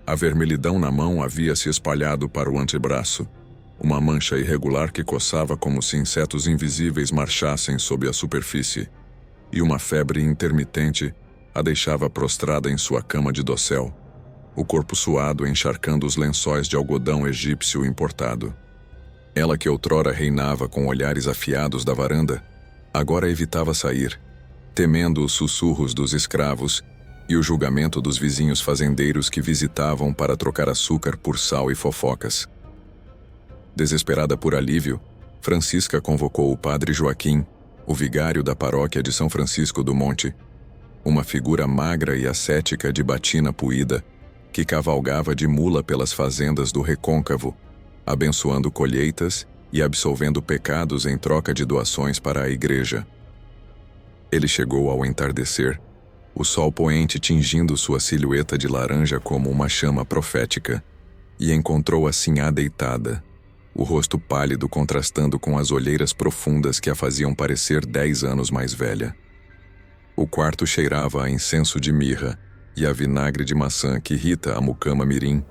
A vermelhidão na mão havia se espalhado para o antebraço, uma mancha irregular que coçava como se insetos invisíveis marchassem sob a superfície, e uma febre intermitente a deixava prostrada em sua cama de dossel, o corpo suado encharcando os lençóis de algodão egípcio importado. Ela que outrora reinava com olhares afiados da varanda, agora evitava sair, temendo os sussurros dos escravos e o julgamento dos vizinhos fazendeiros que visitavam para trocar açúcar por sal e fofocas. Desesperada por alívio, Francisca convocou o padre Joaquim, o vigário da paróquia de São Francisco do Monte, uma figura magra e ascética de batina puída, que cavalgava de mula pelas fazendas do recôncavo, abençoando colheitas e absolvendo pecados em troca de doações para a igreja. Ele chegou ao entardecer, o sol poente tingindo sua silhueta de laranja como uma chama profética, e encontrou a Sinhá deitada, o rosto pálido contrastando com as olheiras profundas que a faziam parecer 10 anos mais velha. O quarto cheirava a incenso de mirra e a vinagre de maçã que Rita, a mucama mirim,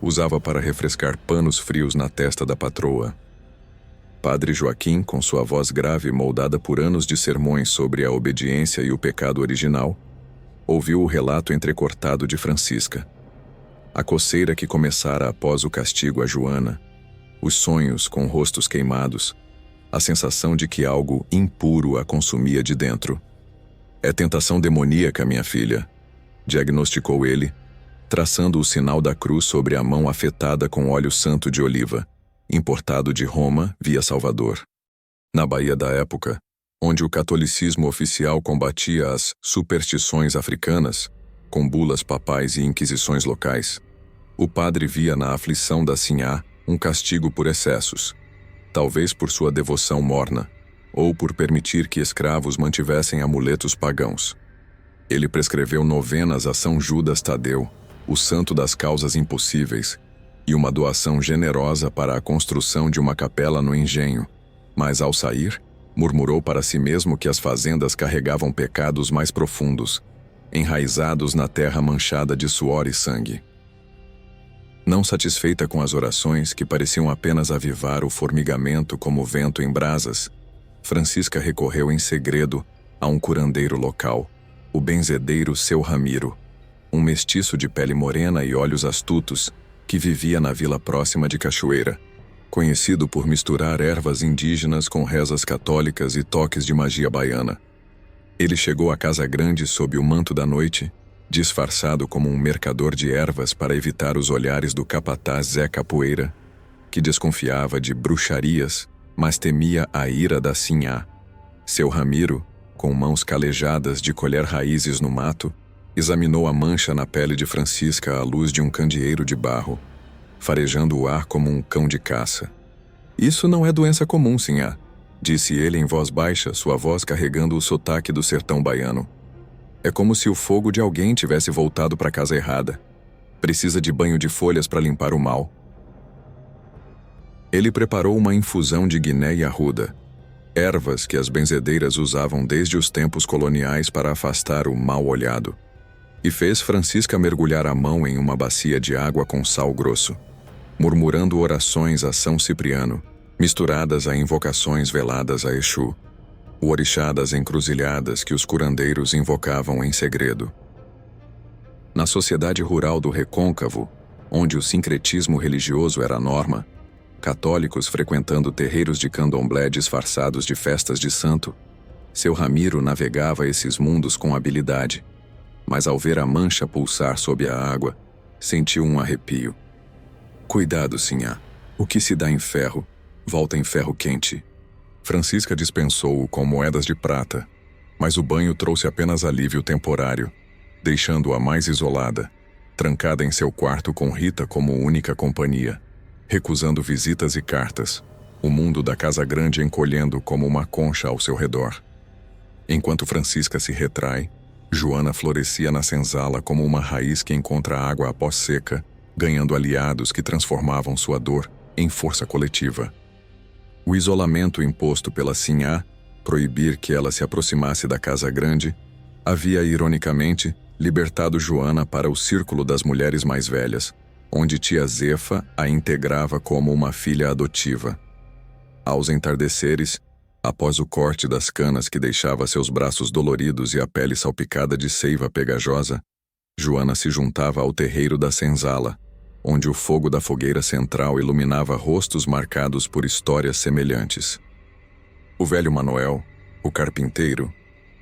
usava para refrescar panos frios na testa da patroa. Padre Joaquim, com sua voz grave moldada por anos de sermões sobre a obediência e o pecado original, ouviu o relato entrecortado de Francisca. A coceira que começara após o castigo a Joana, os sonhos com rostos queimados, a sensação de que algo impuro a consumia de dentro. É tentação demoníaca, minha filha, diagnosticou ele, traçando o sinal da cruz sobre a mão afetada com óleo santo de oliva, importado de Roma via Salvador. Na Bahia da época, onde o catolicismo oficial combatia as superstições africanas, com bulas papais e inquisições locais, o padre via na aflição da Sinhá um castigo por excessos, talvez por sua devoção morna, ou por permitir que escravos mantivessem amuletos pagãos. Ele prescreveu novenas a São Judas Tadeu, o santo das causas impossíveis, e uma doação generosa para a construção de uma capela no engenho, mas ao sair, murmurou para si mesmo que as fazendas carregavam pecados mais profundos, enraizados na terra manchada de suor e sangue. Não satisfeita com as orações, que pareciam apenas avivar o formigamento como vento em brasas, Francisca recorreu em segredo a um curandeiro local, o benzedeiro Seu Ramiro, um mestiço de pele morena e olhos astutos, que vivia na vila próxima de Cachoeira, conhecido por misturar ervas indígenas com rezas católicas e toques de magia baiana. Ele chegou à Casa Grande sob o manto da noite, disfarçado como um mercador de ervas para evitar os olhares do capataz Zé Capoeira, que desconfiava de bruxarias, mas temia a ira da Sinhá. Seu Ramiro, com mãos calejadas de colher raízes no mato, examinou a mancha na pele de Francisca à luz de um candeeiro de barro, farejando o ar como um cão de caça. "Isso não é doença comum, Sinhá", disse ele em voz baixa, sua voz carregando o sotaque do sertão baiano. "É como se o fogo de alguém tivesse voltado para a casa errada. Precisa de banho de folhas para limpar o mal." Ele preparou uma infusão de guiné e arruda, ervas que as benzedeiras usavam desde os tempos coloniais para afastar o mal-olhado, e fez Francisca mergulhar a mão em uma bacia de água com sal grosso, murmurando orações a São Cipriano, misturadas a invocações veladas a Exu, o orixá das encruzilhadas que os curandeiros invocavam em segredo. Na sociedade rural do Recôncavo, onde o sincretismo religioso era a norma, católicos frequentando terreiros de candomblé disfarçados de festas de santo, Seu Ramiro navegava esses mundos com habilidade, mas ao ver a mancha pulsar sob a água, sentiu um arrepio. "Cuidado, Sinhá. O que se dá em ferro, volta em ferro quente." Francisca dispensou-o com moedas de prata, mas o banho trouxe apenas alívio temporário, deixando-a mais isolada, trancada em seu quarto com Rita como única companhia, recusando visitas e cartas, o mundo da Casa Grande encolhendo como uma concha ao seu redor. Enquanto Francisca se retrai, Joana florescia na senzala como uma raiz que encontra água após seca, ganhando aliados que transformavam sua dor em força coletiva. O isolamento imposto pela Sinhá, proibir que ela se aproximasse da Casa Grande, havia, ironicamente, libertado Joana para o círculo das mulheres mais velhas, onde tia Zefa a integrava como uma filha adotiva. Aos entardeceres, após o corte das canas que deixava seus braços doloridos e a pele salpicada de seiva pegajosa, Joana se juntava ao terreiro da senzala, onde o fogo da fogueira central iluminava rostos marcados por histórias semelhantes. O velho Manuel, o carpinteiro,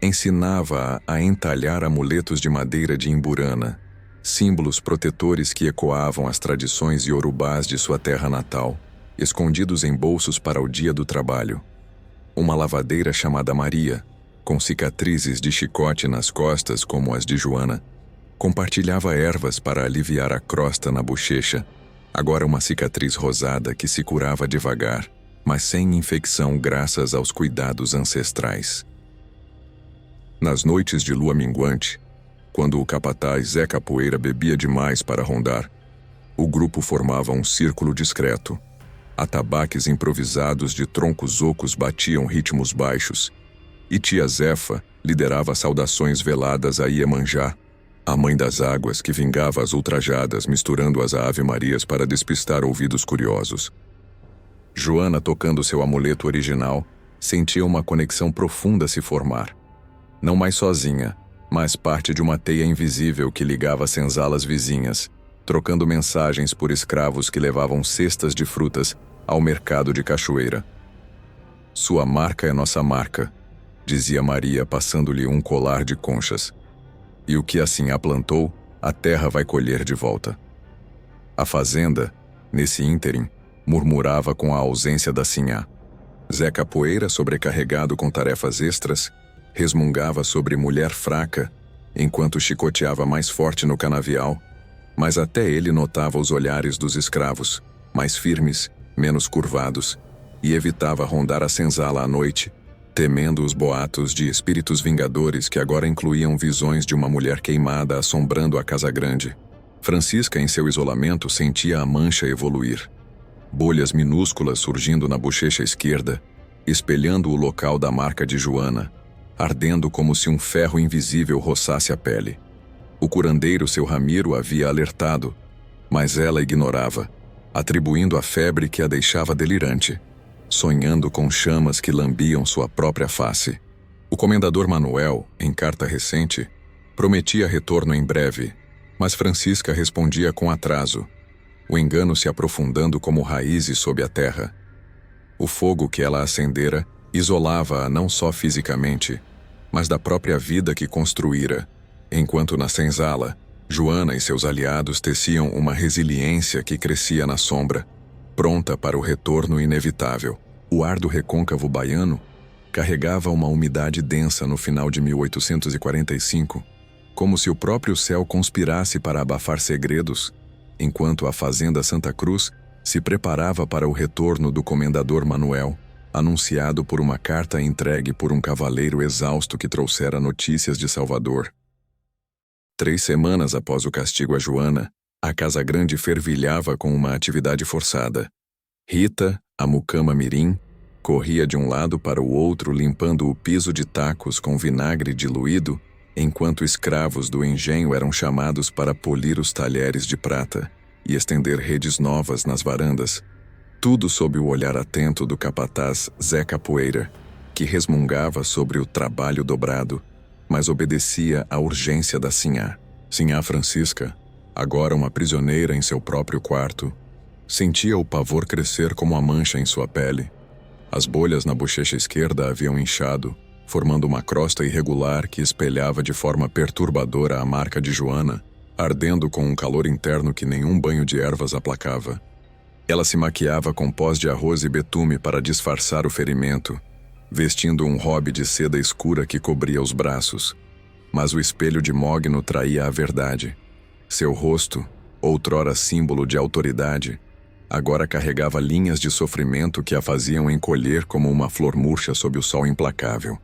ensinava-a a entalhar amuletos de madeira de imburana, símbolos protetores que ecoavam as tradições iorubás de sua terra natal, escondidos em bolsos para o dia do trabalho. Uma lavadeira chamada Maria, com cicatrizes de chicote nas costas como as de Joana, compartilhava ervas para aliviar a crosta na bochecha, agora uma cicatriz rosada que se curava devagar, mas sem infecção graças aos cuidados ancestrais. Nas noites de lua minguante, Quando o capataz Zé Capoeira bebia demais para rondar, o grupo formava um círculo discreto. Atabaques improvisados de troncos ocos batiam ritmos baixos, e tia Zefa liderava saudações veladas a Iemanjá, a mãe das águas que vingava as ultrajadas misturando-as a ave-marias para despistar ouvidos curiosos. Joana, tocando seu amuleto original, sentia uma conexão profunda se formar. Não mais sozinha, mas parte de uma teia invisível que ligava as senzalas vizinhas, trocando mensagens por escravos que levavam cestas de frutas ao mercado de Cachoeira. Sua marca é nossa marca, dizia Maria, passando-lhe um colar de conchas. E o que assim a plantou, a terra vai colher de volta. A fazenda, nesse ínterim, murmurava com a ausência da sinhá. Zé Capoeira, sobrecarregado com tarefas extras, resmungava sobre mulher fraca, enquanto chicoteava mais forte no canavial, mas até ele notava os olhares dos escravos, mais firmes, menos curvados, e evitava rondar a senzala à noite, temendo os boatos de espíritos vingadores que agora incluíam visões de uma mulher queimada assombrando a casa grande. Francisca, em seu isolamento, sentia a mancha evoluir. Bolhas minúsculas surgindo na bochecha esquerda, espelhando o local da marca de Joana, ardendo como se um ferro invisível roçasse a pele. O curandeiro, seu Ramiro, havia alertado, mas ela ignorava, atribuindo a febre que a deixava delirante, sonhando com chamas que lambiam sua própria face. O comendador Manuel, em carta recente, prometia retorno em breve, mas Francisca respondia com atraso, o engano se aprofundando como raízes sob a terra. O fogo que ela acendera isolava-a não só fisicamente, mas da própria vida que construíra, enquanto na senzala, Joana e seus aliados teciam uma resiliência que crescia na sombra, pronta para o retorno inevitável. O ar do recôncavo baiano carregava uma umidade densa no final de 1845, como se o próprio céu conspirasse para abafar segredos, enquanto a fazenda Santa Cruz se preparava para o retorno do comendador Manuel, anunciado por uma carta entregue por um cavaleiro exausto que trouxera notícias de Salvador. 3 semanas após o castigo a Joana, a Casa Grande fervilhava com uma atividade forçada. Rita, a mucama mirim, corria de um lado para o outro limpando o piso de tacos com vinagre diluído, enquanto escravos do engenho eram chamados para polir os talheres de prata e estender redes novas nas varandas, tudo sob o olhar atento do capataz Zé Capoeira, que resmungava sobre o trabalho dobrado, mas obedecia à urgência da sinhá. Sinhá Francisca, agora uma prisioneira em seu próprio quarto, sentia o pavor crescer como a mancha em sua pele. As bolhas na bochecha esquerda haviam inchado, formando uma crosta irregular que espelhava de forma perturbadora a marca de Joana, ardendo com um calor interno que nenhum banho de ervas aplacava. Ela se maquiava com pós de arroz e betume para disfarçar o ferimento, vestindo um robe de seda escura que cobria os braços. Mas o espelho de mogno traía a verdade. Seu rosto, outrora símbolo de autoridade, agora carregava linhas de sofrimento que a faziam encolher como uma flor murcha sob o sol implacável.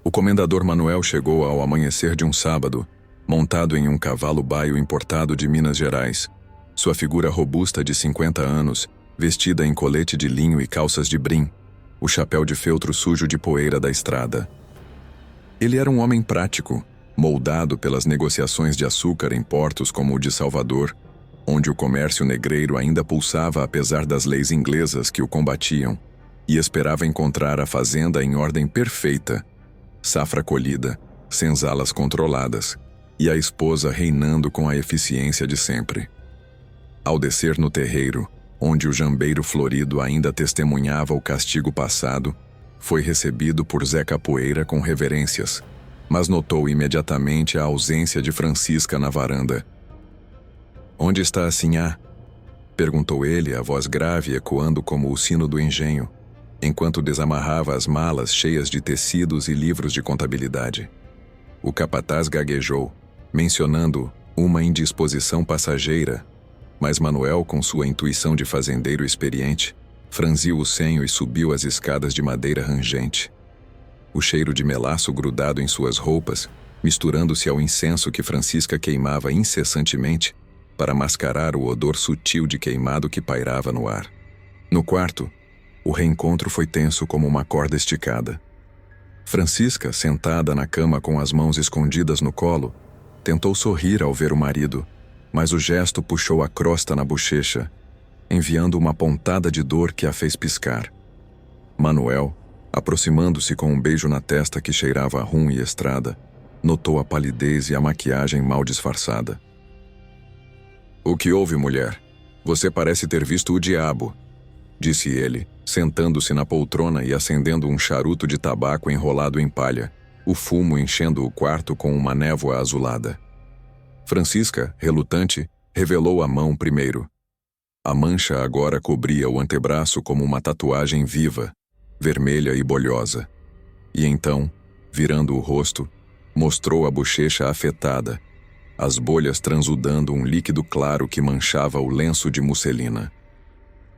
O comendador Manuel chegou ao amanhecer de um sábado, montado em um cavalo baio importado de Minas Gerais. Sua figura robusta de 50 anos, vestida em colete de linho e calças de brim, o chapéu de feltro sujo de poeira da estrada. Ele era um homem prático, moldado pelas negociações de açúcar em portos como o de Salvador, onde o comércio negreiro ainda pulsava apesar das leis inglesas que o combatiam, e esperava encontrar a fazenda em ordem perfeita, safra colhida, senzalas controladas, e a esposa reinando com a eficiência de sempre. Ao descer no terreiro, onde o jambeiro florido ainda testemunhava o castigo passado, foi recebido por Zé Capoeira com reverências, mas notou imediatamente a ausência de Francisca na varanda. "Onde está a sinhá?" perguntou ele, a voz grave ecoando como o sino do engenho, enquanto desamarrava as malas cheias de tecidos e livros de contabilidade. O capataz gaguejou, mencionando uma indisposição passageira, mas Manuel, com sua intuição de fazendeiro experiente, franziu o senho e subiu as escadas de madeira rangente. O cheiro de melaço grudado em suas roupas misturando-se ao incenso que Francisca queimava incessantemente para mascarar o odor sutil de queimado que pairava no ar. No quarto, o reencontro foi tenso como uma corda esticada. Francisca, sentada na cama com as mãos escondidas no colo, tentou sorrir ao ver o marido, mas o gesto puxou a crosta na bochecha, enviando uma pontada de dor que a fez piscar. Manuel, aproximando-se com um beijo na testa que cheirava a rum e estrada, notou a palidez e a maquiagem mal disfarçada. "O que houve, mulher? Você parece ter visto o diabo", disse ele, sentando-se na poltrona e acendendo um charuto de tabaco enrolado em palha, o fumo enchendo o quarto com uma névoa azulada. Francisca, relutante, revelou a mão primeiro. A mancha agora cobria o antebraço como uma tatuagem viva, vermelha e bolhosa. E então, virando o rosto, mostrou a bochecha afetada, as bolhas transudando um líquido claro que manchava o lenço de musselina.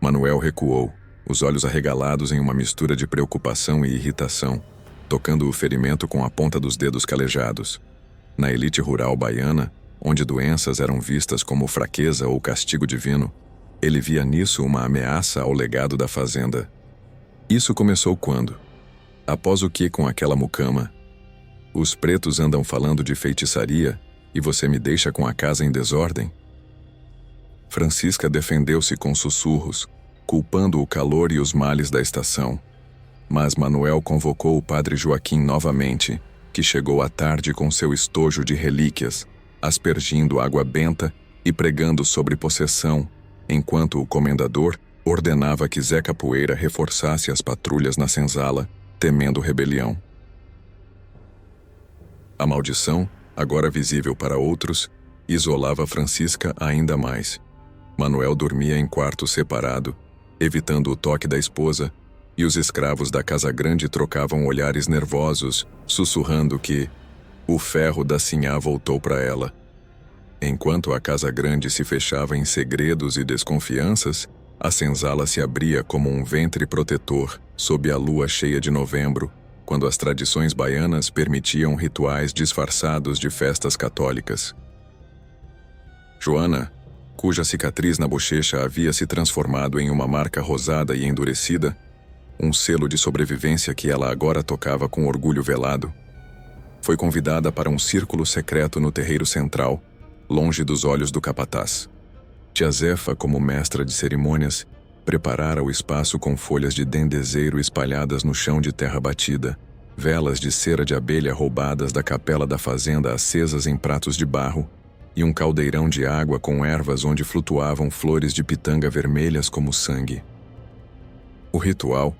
Manuel recuou, os olhos arregalados em uma mistura de preocupação e irritação, tocando o ferimento com a ponta dos dedos calejados. Na elite rural baiana, onde doenças eram vistas como fraqueza ou castigo divino, ele via nisso uma ameaça ao legado da fazenda. Isso começou quando? Após o que com aquela mucama? Os pretos andam falando de feitiçaria e você me deixa com a casa em desordem? Francisca defendeu-se com sussurros, culpando o calor e os males da estação. Mas Manuel convocou o padre Joaquim novamente, que chegou à tarde com seu estojo de relíquias, aspergindo água benta e pregando sobre possessão, enquanto o comendador ordenava que Zé Capoeira reforçasse as patrulhas na senzala, temendo rebelião. A maldição, agora visível para outros, isolava Francisca ainda mais. Manuel dormia em quarto separado, evitando o toque da esposa, e os escravos da Casa Grande trocavam olhares nervosos, sussurrando que o ferro da sinhá voltou para ela. Enquanto a Casa Grande se fechava em segredos e desconfianças, a senzala se abria como um ventre protetor sob a lua cheia de novembro, quando as tradições baianas permitiam rituais disfarçados de festas católicas. Joana, cuja cicatriz na bochecha havia se transformado em uma marca rosada e endurecida, um selo de sobrevivência que ela agora tocava com orgulho velado, foi convidada para um círculo secreto no terreiro central, longe dos olhos do capataz. Tia Zefa, como mestra de cerimônias, preparara o espaço com folhas de dendezeiro espalhadas no chão de terra batida, velas de cera de abelha roubadas da capela da fazenda acesas em pratos de barro, e um caldeirão de água com ervas onde flutuavam flores de pitanga vermelhas como sangue. O ritual,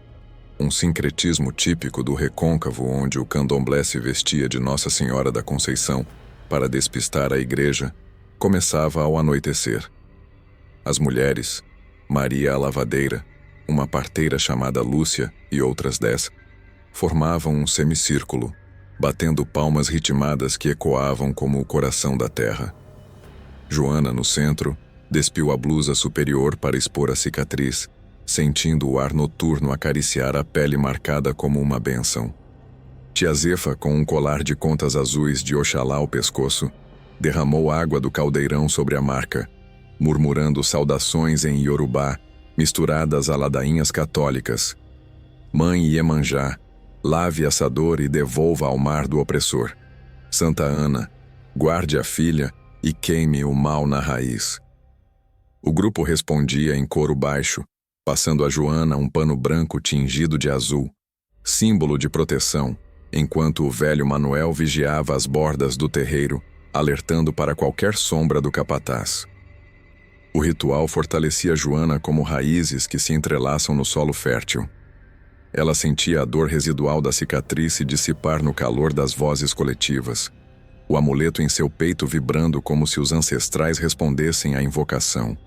um sincretismo típico do recôncavo onde o candomblé se vestia de Nossa Senhora da Conceição para despistar a igreja, começava ao anoitecer. As mulheres, Maria a lavadeira, uma parteira chamada Lúcia e outras 10, formavam um semicírculo, batendo palmas ritmadas que ecoavam como o coração da terra. Joana, no centro, despiu a blusa superior para expor a cicatriz, sentindo o ar noturno acariciar a pele marcada como uma bênção. Tia Zefa, com um colar de contas azuis de Oxalá ao pescoço, derramou água do caldeirão sobre a marca, murmurando saudações em Iorubá, misturadas a ladainhas católicas. Mãe Iemanjá, lave essa dor e devolva ao mar do opressor. Santa Ana, guarde a filha e queime o mal na raiz. O grupo respondia em coro baixo, passando a Joana um pano branco tingido de azul, símbolo de proteção, enquanto o velho Manuel vigiava as bordas do terreiro, alertando para qualquer sombra do capataz. O ritual fortalecia Joana como raízes que se entrelaçam no solo fértil. Ela sentia a dor residual da cicatriz se dissipar no calor das vozes coletivas, o amuleto em seu peito vibrando como se os ancestrais respondessem à invocação.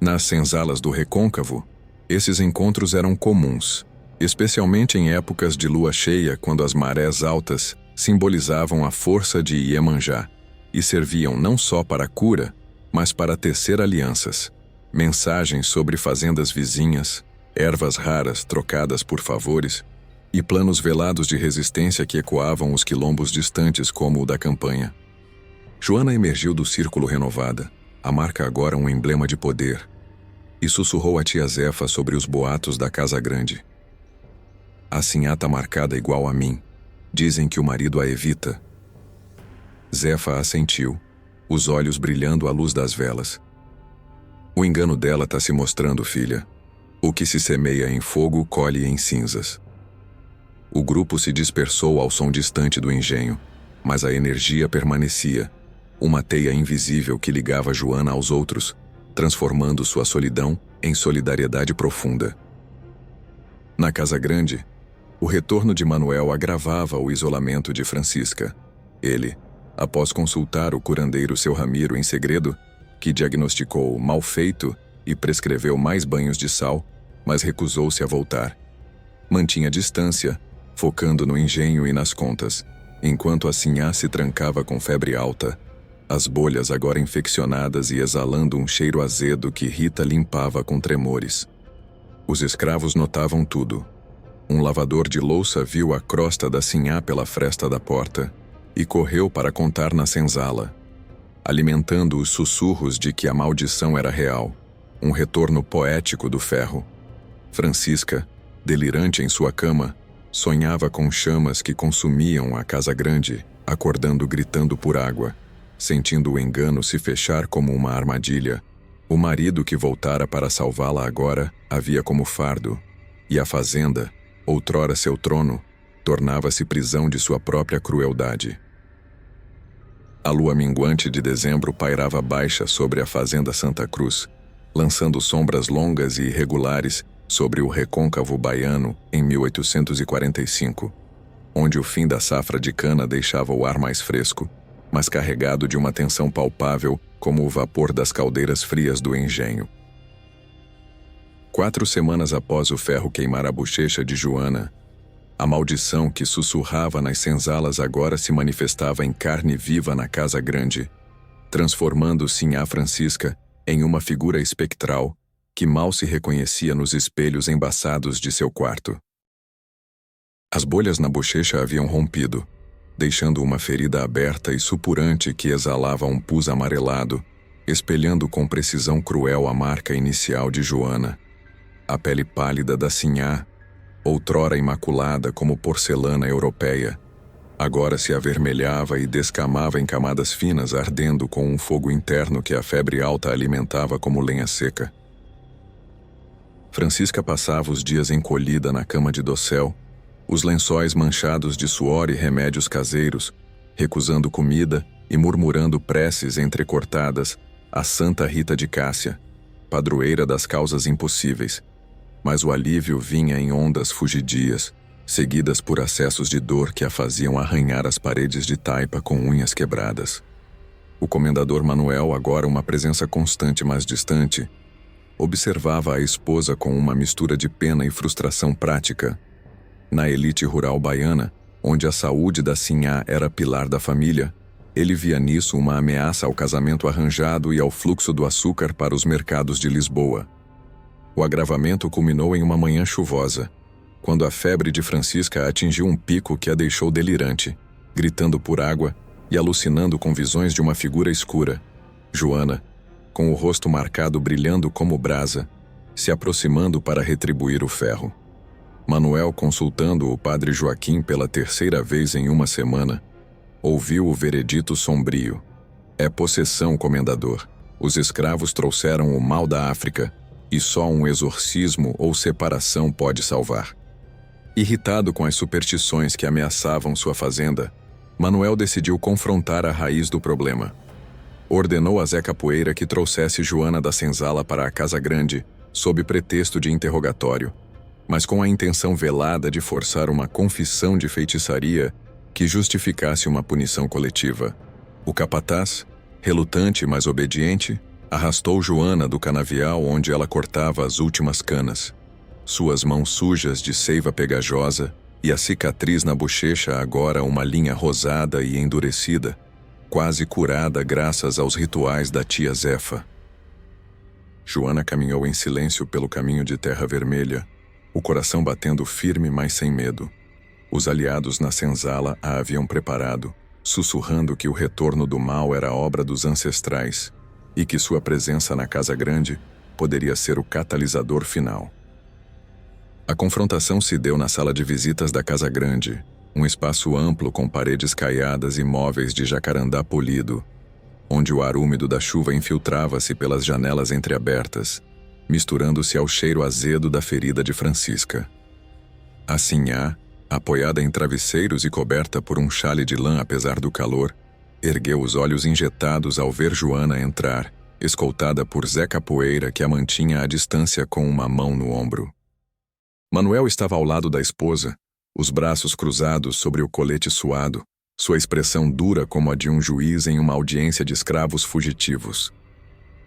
Nas senzalas do recôncavo, esses encontros eram comuns, especialmente em épocas de lua cheia, quando as marés altas simbolizavam a força de Iemanjá e serviam não só para a cura, mas para tecer alianças, mensagens sobre fazendas vizinhas, ervas raras trocadas por favores, e planos velados de resistência que ecoavam os quilombos distantes como o da campanha. Joana emergiu do círculo renovada, a marca agora um emblema de poder, e sussurrou a tia Zefa sobre os boatos da Casa Grande. A Sinhá tá marcada igual a mim. Dizem que o marido a evita. Zefa assentiu, os olhos brilhando à luz das velas. O engano dela tá se mostrando, filha. O que se semeia em fogo, colhe em cinzas. O grupo se dispersou ao som distante do engenho, mas a energia permanecia, uma teia invisível que ligava Joana aos outros, transformando sua solidão em solidariedade profunda. Na Casa Grande, o retorno de Manuel agravava o isolamento de Francisca. Ele, após consultar o curandeiro seu Ramiro em segredo, que diagnosticou mal feito e prescreveu mais banhos de sal, mas recusou-se a voltar. Mantinha distância, focando no engenho e nas contas, enquanto a Sinhá se trancava com febre alta, as bolhas agora infeccionadas e exalando um cheiro azedo que Rita limpava com tremores. Os escravos notavam tudo. Um lavador de louça viu a crosta da Sinhá pela fresta da porta e correu para contar na senzala, alimentando os sussurros de que a maldição era real, um retorno poético do ferro. Francisca, delirante em sua cama, sonhava com chamas que consumiam a Casa Grande, acordando gritando por água, sentindo o engano se fechar como uma armadilha. O marido que voltara para salvá-la agora a via como fardo, e a fazenda, outrora seu trono, tornava-se prisão de sua própria crueldade. A lua minguante de dezembro pairava baixa sobre a fazenda Santa Cruz, lançando sombras longas e irregulares sobre o recôncavo baiano em 1845, onde o fim da safra de cana deixava o ar mais fresco, mas carregado de uma tensão palpável como o vapor das caldeiras frias do engenho. 4 semanas após o ferro queimar a bochecha de Joana, a maldição que sussurrava nas senzalas agora se manifestava em carne viva na Casa Grande, transformando Sinhá Francisca em uma figura espectral que mal se reconhecia nos espelhos embaçados de seu quarto. As bolhas na bochecha haviam rompido, deixando uma ferida aberta e supurante que exalava um pus amarelado, espelhando com precisão cruel a marca inicial de Joana. A pele pálida da Sinhá, outrora imaculada como porcelana europeia, agora se avermelhava e descamava em camadas finas, ardendo com um fogo interno que a febre alta alimentava como lenha seca. Francisca passava os dias encolhida na cama de dossel, os lençóis manchados de suor e remédios caseiros, recusando comida e murmurando preces entrecortadas à Santa Rita de Cássia, padroeira das causas impossíveis. Mas o alívio vinha em ondas fugidias, seguidas por acessos de dor que a faziam arranhar as paredes de taipa com unhas quebradas. O comendador Manuel, agora uma presença constante mas distante, observava a esposa com uma mistura de pena e frustração prática. Na elite rural baiana, onde a saúde da Sinhá era pilar da família, ele via nisso uma ameaça ao casamento arranjado e ao fluxo do açúcar para os mercados de Lisboa. O agravamento culminou em uma manhã chuvosa, quando a febre de Francisca atingiu um pico que a deixou delirante, gritando por água e alucinando com visões de uma figura escura. Joana, com o rosto marcado brilhando como brasa, se aproximando para retribuir o ferro. Manuel, consultando o padre Joaquim pela 3ª vez em uma semana, ouviu o veredito sombrio. É possessão, comendador. Os escravos trouxeram o mal da África, e só um exorcismo ou separação pode salvar. Irritado com as superstições que ameaçavam sua fazenda, Manuel decidiu confrontar a raiz do problema. Ordenou a Zé Capoeira que trouxesse Joana da senzala para a Casa Grande, sob pretexto de interrogatório, mas com a intenção velada de forçar uma confissão de feitiçaria que justificasse uma punição coletiva. O capataz, relutante mas obediente, arrastou Joana do canavial onde ela cortava as últimas canas. Suas mãos sujas de seiva pegajosa e a cicatriz na bochecha agora uma linha rosada e endurecida, quase curada graças aos rituais da tia Zefa. Joana caminhou em silêncio pelo caminho de terra vermelha, o coração batendo firme mas sem medo. Os aliados na senzala a haviam preparado, sussurrando que o retorno do mal era obra dos ancestrais e que sua presença na Casa Grande poderia ser o catalisador final. A confrontação se deu na sala de visitas da Casa Grande, um espaço amplo com paredes caiadas e móveis de jacarandá polido, onde o ar úmido da chuva infiltrava-se pelas janelas entreabertas, misturando-se ao cheiro azedo da ferida de Francisca. A sinhá, apoiada em travesseiros e coberta por um chale de lã apesar do calor, ergueu os olhos injetados ao ver Joana entrar, escoltada por Zé Capoeira, que a mantinha à distância com uma mão no ombro. Manuel estava ao lado da esposa, os braços cruzados sobre o colete suado, sua expressão dura como a de um juiz em uma audiência de escravos fugitivos.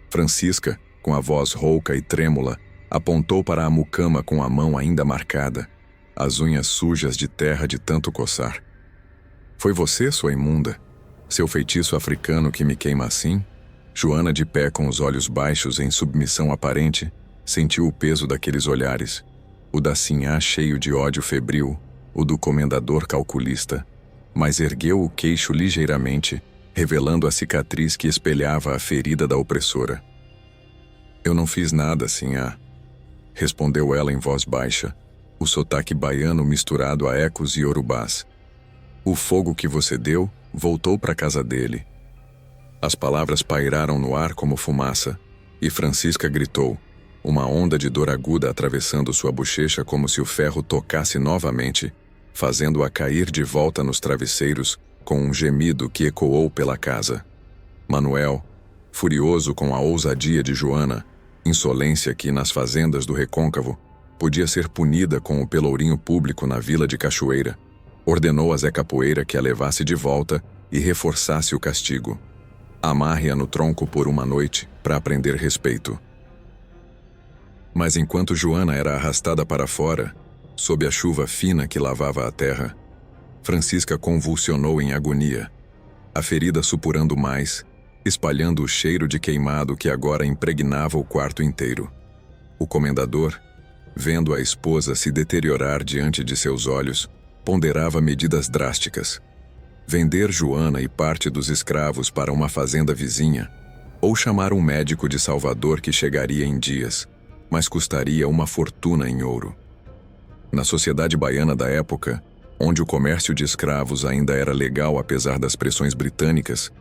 Francisca, com a voz rouca e trêmula, apontou para a mucama com a mão ainda marcada, as unhas sujas de terra de tanto coçar. Foi você, sua imunda? Seu feitiço africano que me queima assim? Joana, de pé com os olhos baixos em submissão aparente, sentiu o peso daqueles olhares, o da sinhá cheio de ódio febril, o do comendador calculista, mas ergueu o queixo ligeiramente, revelando a cicatriz que espelhava a ferida da opressora. Eu não fiz nada, sinhá, respondeu ela em voz baixa, o sotaque baiano misturado a ecos iorubás. O fogo que você deu voltou para a casa dele. As palavras pairaram no ar como fumaça, e Francisca gritou, uma onda de dor aguda atravessando sua bochecha como se o ferro tocasse novamente, fazendo-a cair de volta nos travesseiros com um gemido que ecoou pela casa. Manuel, furioso com a ousadia de Joana, insolência que, nas fazendas do Recôncavo, podia ser punida com o pelourinho público na vila de Cachoeira, ordenou a Zé Capoeira que a levasse de volta e reforçasse o castigo. Amarre-a no tronco por uma noite para aprender respeito. Mas enquanto Joana era arrastada para fora, sob a chuva fina que lavava a terra, Francisca convulsionou em agonia, a ferida supurando mais, espalhando o cheiro de queimado que agora impregnava o quarto inteiro. O comendador, vendo a esposa se deteriorar diante de seus olhos, ponderava medidas drásticas. Vender Joana e parte dos escravos para uma fazenda vizinha, ou chamar um médico de Salvador que chegaria em dias, mas custaria uma fortuna em ouro. Na sociedade baiana da época, onde o comércio de escravos ainda era legal apesar das pressões britânicas,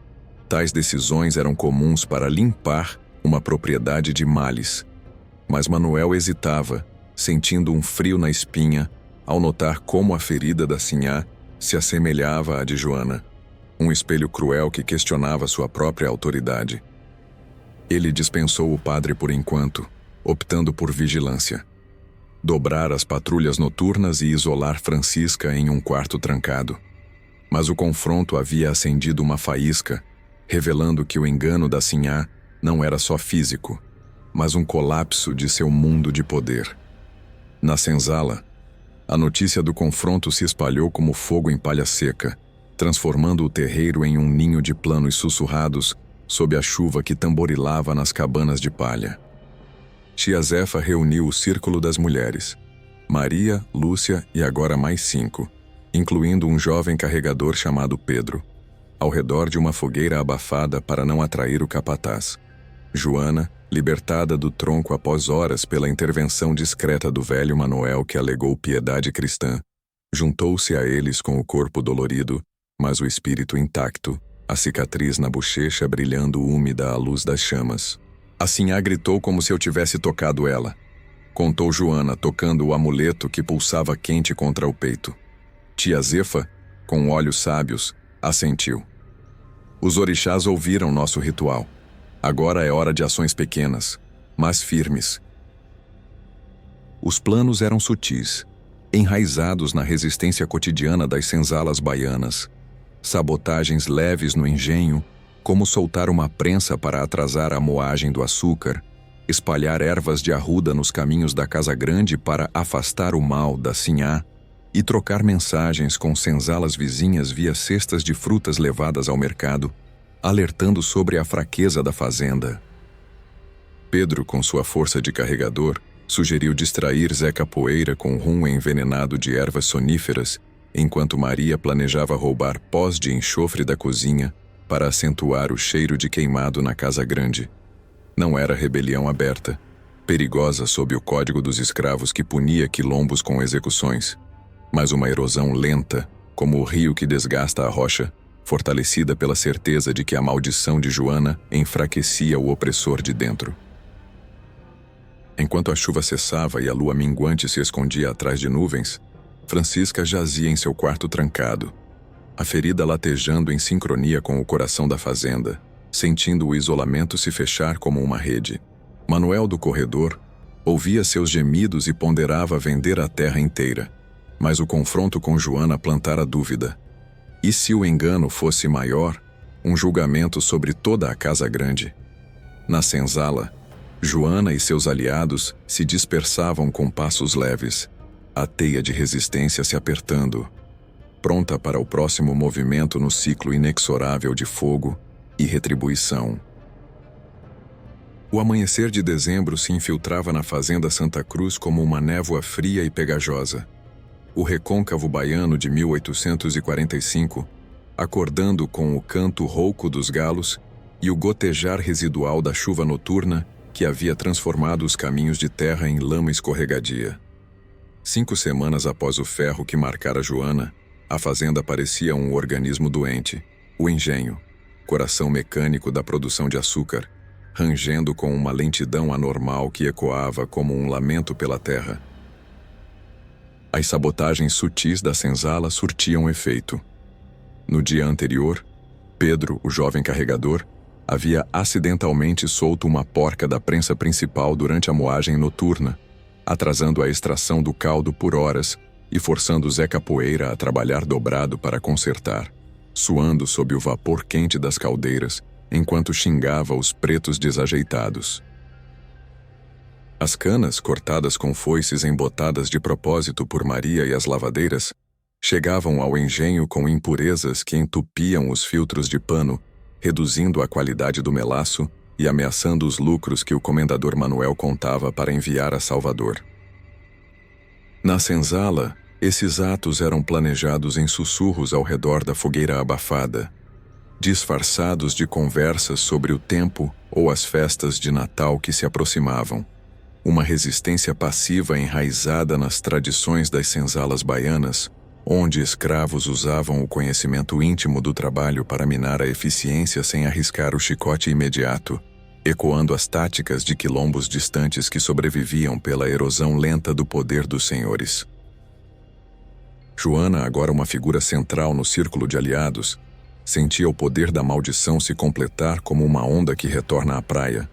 tais decisões eram comuns para limpar uma propriedade de males. Mas Manuel hesitava, sentindo um frio na espinha, ao notar como a ferida da sinhá se assemelhava à de Joana, um espelho cruel que questionava sua própria autoridade. Ele dispensou o padre por enquanto, optando por vigilância. Dobrar as patrulhas noturnas e isolar Francisca em um quarto trancado. Mas o confronto havia acendido uma faísca, revelando que o engano da sinhá não era só físico, mas um colapso de seu mundo de poder. Na senzala, a notícia do confronto se espalhou como fogo em palha seca, transformando o terreiro em um ninho de planos sussurrados sob a chuva que tamborilava nas cabanas de palha. Tia Zefa reuniu o círculo das mulheres, Maria, Lúcia e agora mais 5, incluindo um jovem carregador chamado Pedro, ao redor de uma fogueira abafada para não atrair o capataz. Joana, libertada do tronco após horas pela intervenção discreta do velho Manuel que alegou piedade cristã, juntou-se a eles com o corpo dolorido, mas o espírito intacto, a cicatriz na bochecha brilhando úmida à luz das chamas. A sinhá gritou como se eu tivesse tocado ela, contou Joana, tocando o amuleto que pulsava quente contra o peito. Tia Zefa, com olhos sábios, assentiu. Os orixás ouviram nosso ritual. Agora é hora de ações pequenas, mas firmes. Os planos eram sutis, enraizados na resistência cotidiana das senzalas baianas. Sabotagens leves no engenho, como soltar uma prensa para atrasar a moagem do açúcar, espalhar ervas de arruda nos caminhos da Casa Grande para afastar o mal da sinhá e trocar mensagens com senzalas vizinhas via cestas de frutas levadas ao mercado, alertando sobre a fraqueza da fazenda. Pedro, com sua força de carregador, sugeriu distrair Zé Capoeira com rum envenenado de ervas soníferas enquanto Maria planejava roubar pós de enxofre da cozinha para acentuar o cheiro de queimado na casa grande. Não era rebelião aberta, perigosa sob o Código dos Escravos que punia quilombos com execuções, mas uma erosão lenta, como o rio que desgasta a rocha, fortalecida pela certeza de que a maldição de Joana enfraquecia o opressor de dentro. Enquanto a chuva cessava e a lua minguante se escondia atrás de nuvens, Francisca jazia em seu quarto trancado, a ferida latejando em sincronia com o coração da fazenda, sentindo o isolamento se fechar como uma rede. Manuel do corredor ouvia seus gemidos e ponderava vender a terra inteira, mas o confronto com Joana plantara dúvida. E se o engano fosse maior, um julgamento sobre toda a casa grande? Na senzala, Joana e seus aliados se dispersavam com passos leves, a teia de resistência se apertando, pronta para o próximo movimento no ciclo inexorável de fogo e retribuição. O amanhecer de dezembro se infiltrava na fazenda Santa Cruz como uma névoa fria e pegajosa. O recôncavo baiano de 1845, acordando com o canto rouco dos galos e o gotejar residual da chuva noturna que havia transformado os caminhos de terra em lama escorregadia. 5 semanas após o ferro que marcara Joana, a fazenda parecia um organismo doente. O engenho, coração mecânico da produção de açúcar, rangendo com uma lentidão anormal que ecoava como um lamento pela terra. As sabotagens sutis da senzala surtiam efeito. No dia anterior, Pedro, o jovem carregador, havia acidentalmente solto uma porca da prensa principal durante a moagem noturna, atrasando a extração do caldo por horas e forçando Zé Capoeira a trabalhar dobrado para consertar, suando sob o vapor quente das caldeiras, enquanto xingava os pretos desajeitados. As canas, cortadas com foices embotadas de propósito por Maria e as lavadeiras, chegavam ao engenho com impurezas que entupiam os filtros de pano, reduzindo a qualidade do melaço e ameaçando os lucros que o comendador Manuel contava para enviar a Salvador. Na senzala, esses atos eram planejados em sussurros ao redor da fogueira abafada, disfarçados de conversas sobre o tempo ou as festas de Natal que se aproximavam. Uma resistência passiva enraizada nas tradições das senzalas baianas, onde escravos usavam o conhecimento íntimo do trabalho para minar a eficiência sem arriscar o chicote imediato, ecoando as táticas de quilombos distantes que sobreviviam pela erosão lenta do poder dos senhores. Joana, agora uma figura central no círculo de aliados, sentia o poder da maldição se completar como uma onda que retorna à praia,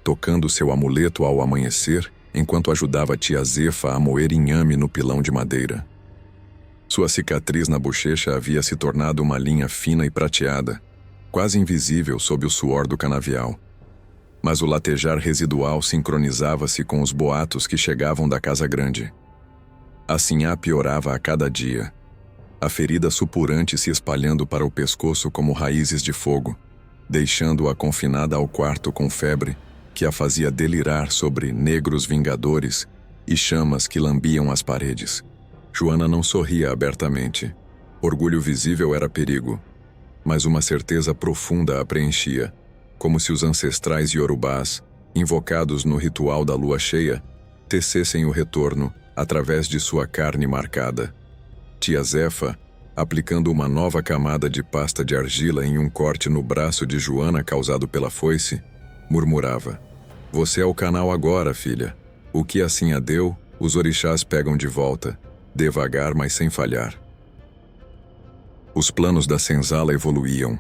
tocando seu amuleto ao amanhecer enquanto ajudava tia Zefa a moer inhame no pilão de madeira. Sua cicatriz na bochecha havia se tornado uma linha fina e prateada, quase invisível sob o suor do canavial. Mas o latejar residual sincronizava-se com os boatos que chegavam da casa grande. A sinhá piorava a cada dia, a ferida supurante se espalhando para o pescoço como raízes de fogo, deixando-a confinada ao quarto com febre que a fazia delirar sobre negros vingadores e chamas que lambiam as paredes. Joana não sorria abertamente. Orgulho visível era perigo, mas uma certeza profunda a preenchia, como se os ancestrais iorubás, invocados no ritual da lua cheia, tecessem o retorno através de sua carne marcada. Tia Zefa, aplicando uma nova camada de pasta de argila em um corte no braço de Joana causado pela foice, murmurava: "Você é o canal agora, filha. O que assim a deu, os orixás pegam de volta, devagar, mas sem falhar." Os planos da senzala evoluíam.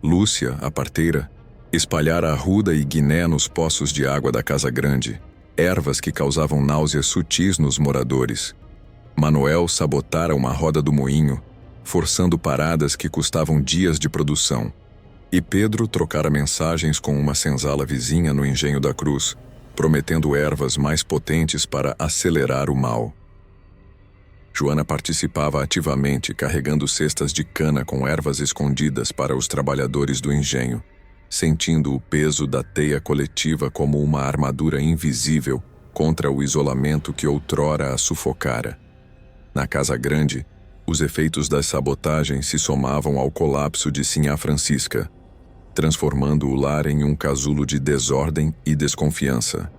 Lúcia, a parteira, espalhara arruda e guiné nos poços de água da casa grande, ervas que causavam náuseas sutis nos moradores. Manuel sabotara uma roda do moinho, forçando paradas que custavam dias de produção. E Pedro trocara mensagens com uma senzala vizinha no Engenho da Cruz, prometendo ervas mais potentes para acelerar o mal. Joana participava ativamente, carregando cestas de cana com ervas escondidas para os trabalhadores do engenho, sentindo o peso da teia coletiva como uma armadura invisível contra o isolamento que outrora a sufocara. Na casa grande, Os efeitos das sabotagens se somavam ao colapso de Sinhá Francisca, transformando o lar em um casulo de desordem e desconfiança.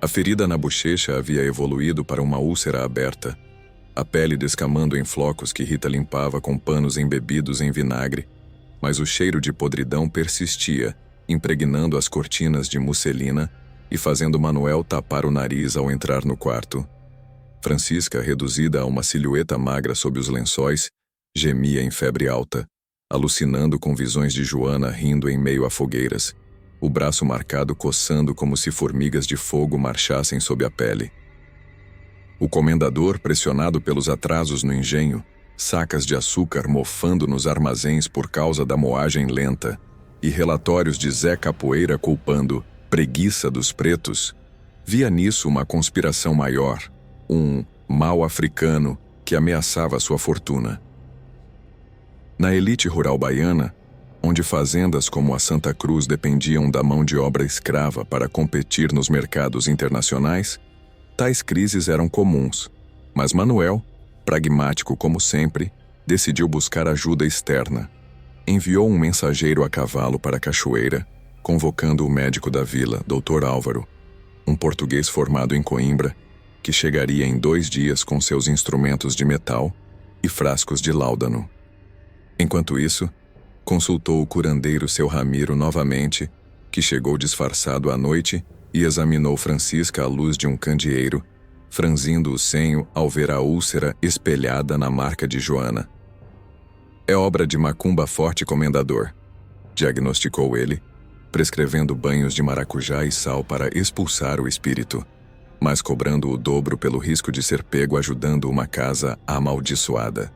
A ferida na bochecha havia evoluído para uma úlcera aberta, a pele descamando em flocos que Rita limpava com panos embebidos em vinagre, mas o cheiro de podridão persistia, impregnando as cortinas de musselina e fazendo Manuel tapar o nariz ao entrar no quarto. Francisca, reduzida a uma silhueta magra sob os lençóis, gemia em febre alta, alucinando com visões de Joana rindo em meio a fogueiras, o braço marcado coçando como se formigas de fogo marchassem sob a pele. O comendador, pressionado pelos atrasos no engenho, sacas de açúcar mofando nos armazéns por causa da moagem lenta, e relatórios de Zé Capoeira culpando preguiça dos pretos, via nisso uma conspiração maior, um mal africano que ameaçava sua fortuna. Na elite rural baiana, onde fazendas como a Santa Cruz dependiam da mão de obra escrava para competir nos mercados internacionais, tais crises eram comuns, mas Manuel, pragmático como sempre, decidiu buscar ajuda externa. Enviou um mensageiro a cavalo para a cachoeira, convocando o médico da vila, Dr. Álvaro, um português formado em Coimbra, que chegaria em 2 dias com seus instrumentos de metal e frascos de láudano. Enquanto isso, consultou o curandeiro seu Ramiro novamente, que chegou disfarçado à noite e examinou Francisca à luz de um candeeiro, franzindo o senho ao ver a úlcera espelhada na marca de Joana. É obra de macumba forte, comendador, diagnosticou ele, prescrevendo banhos de maracujá e sal para expulsar o espírito, mas cobrando o dobro pelo risco de ser pego ajudando uma casa amaldiçoada.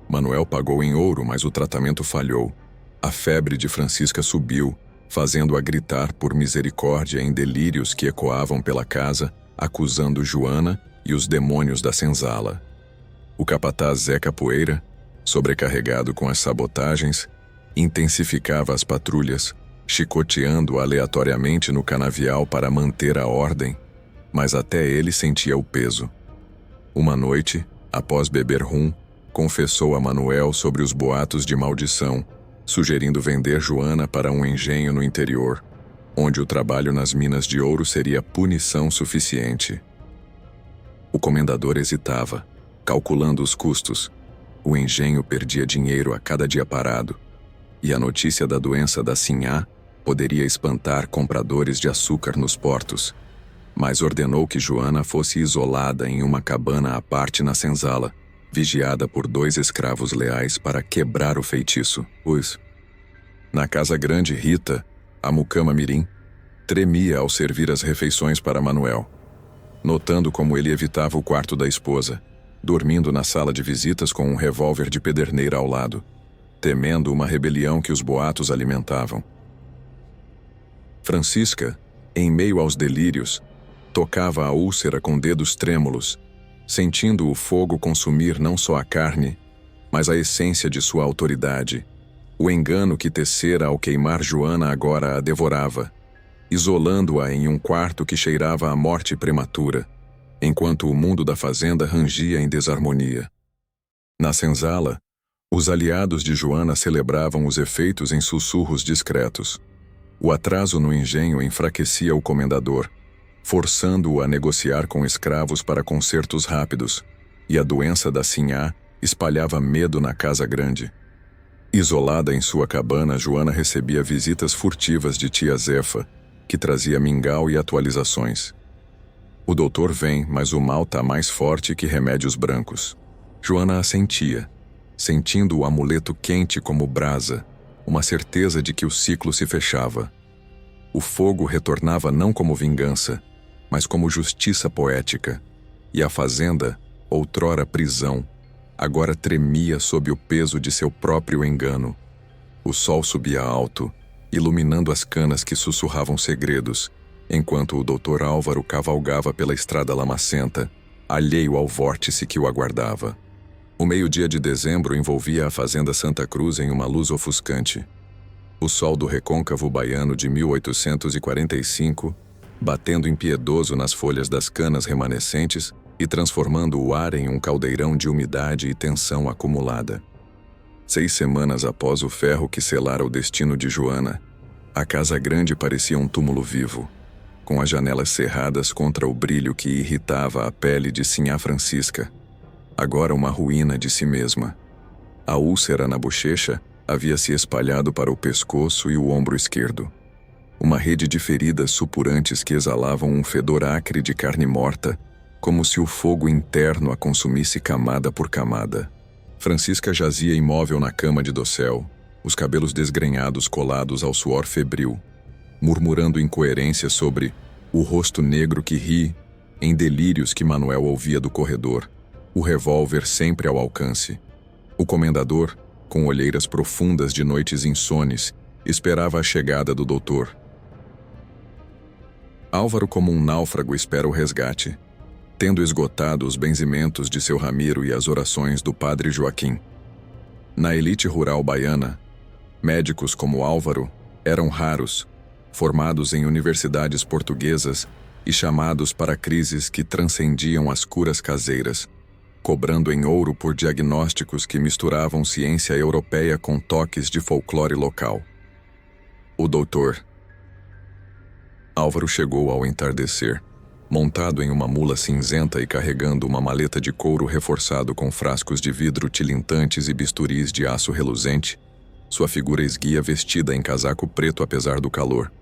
Manuel pagou em ouro, mas o tratamento falhou. A febre de Francisca subiu, fazendo-a gritar por misericórdia em delírios que ecoavam pela casa, acusando Joana e os demônios da senzala. O capataz Zé Capoeira, sobrecarregado com as sabotagens, intensificava as patrulhas, chicoteando aleatoriamente no canavial para manter a ordem, mas até ele sentia o peso. Uma noite, após beber rum, confessou a Manuel sobre os boatos de maldição, sugerindo vender Joana para um engenho no interior, onde o trabalho nas minas de ouro seria punição suficiente. O comendador hesitava, calculando os custos. O engenho perdia dinheiro a cada dia parado, e a notícia da doença da Sinhá poderia espantar compradores de açúcar nos portos, mas ordenou que Joana fosse isolada em uma cabana à parte na senzala, vigiada por 2 escravos leais para quebrar o feitiço. Na casa grande, Rita, a mucama mirim, tremia ao servir as refeições para Manuel, notando como ele evitava o quarto da esposa, dormindo na sala de visitas com um revólver de pederneira ao lado, temendo uma rebelião que os boatos alimentavam. Francisca, em meio aos delírios, tocava a úlcera com dedos trêmulos, sentindo o fogo consumir não só a carne, mas a essência de sua autoridade. O engano que tecera ao queimar Joana agora a devorava, isolando-a em um quarto que cheirava a morte prematura, enquanto o mundo da fazenda rangia em desarmonia. Na senzala, os aliados de Joana celebravam os efeitos em sussurros discretos. O atraso no engenho enfraquecia o comendador, forçando-o a negociar com escravos para concertos rápidos, e a doença da Sinhá espalhava medo na casa grande. Isolada em sua cabana, Joana recebia visitas furtivas de tia Zefa, que trazia mingau e atualizações. O doutor vem, mas o mal tá mais forte que remédios brancos. Joana assentia, sentindo o amuleto quente como brasa, uma certeza de que o ciclo se fechava. O fogo retornava não como vingança, mas como justiça poética, e a fazenda, outrora prisão, agora tremia sob o peso de seu próprio engano. O sol subia alto, iluminando as canas que sussurravam segredos, enquanto o Dr. Álvaro cavalgava pela estrada lamacenta, alheio ao vórtice que o aguardava. O meio-dia de dezembro envolvia a fazenda Santa Cruz em uma luz ofuscante. O sol do recôncavo baiano de 1845, batendo impiedoso nas folhas das canas remanescentes, e transformando o ar em um caldeirão de umidade e tensão acumulada. 6 semanas após o ferro que selara o destino de Joana, a casa grande parecia um túmulo vivo, com as janelas cerradas contra o brilho que irritava a pele de Sinhá Francisca, agora uma ruína de si mesma. A úlcera na bochecha havia se espalhado para o pescoço e o ombro esquerdo. Uma rede de feridas supurantes que exalavam um fedor acre de carne morta, como se o fogo interno a consumisse camada por camada. Francisca jazia imóvel na cama de dossel, os cabelos desgrenhados colados ao suor febril, murmurando incoerências sobre o rosto negro que ri, em delírios que Manuel ouvia do corredor, o revólver sempre ao alcance. O comendador, com olheiras profundas de noites insones, esperava a chegada do doutor. Álvaro, como um náufrago, espera o resgate, tendo esgotado os benzimentos de seu Ramiro e as orações do padre Joaquim. Na elite rural baiana, médicos como Álvaro eram raros, formados em universidades portuguesas e chamados para crises que transcendiam as curas caseiras, cobrando em ouro por diagnósticos que misturavam ciência europeia com toques de folclore local. O doutor Álvaro chegou ao entardecer, montado em uma mula cinzenta e carregando uma maleta de couro reforçado com frascos de vidro tilintantes e bisturis de aço reluzente, sua figura esguia vestida em casaco preto apesar do calor,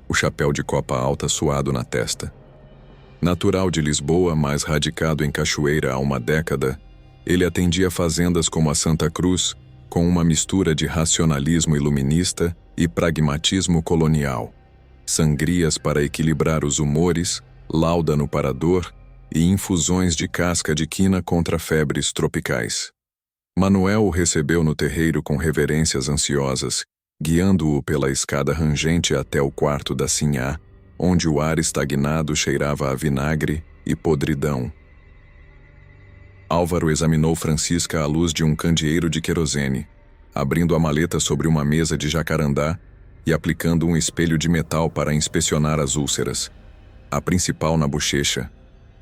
o chapéu de copa alta suado na testa. Natural de Lisboa, mas radicado em Cachoeira há uma década, ele atendia fazendas como a Santa Cruz, com uma mistura de racionalismo iluminista e pragmatismo colonial. Sangrias para equilibrar os humores, láudano para a dor e infusões de casca de quina contra febres tropicais. Manuel o recebeu no terreiro com reverências ansiosas, guiando-o pela escada rangente até o quarto da Sinhá, onde o ar estagnado cheirava a vinagre e podridão. Álvaro examinou Francisca à luz de um candeeiro de querosene, abrindo a maleta sobre uma mesa de jacarandá e aplicando um espelho de metal para inspecionar as úlceras. A principal na bochecha,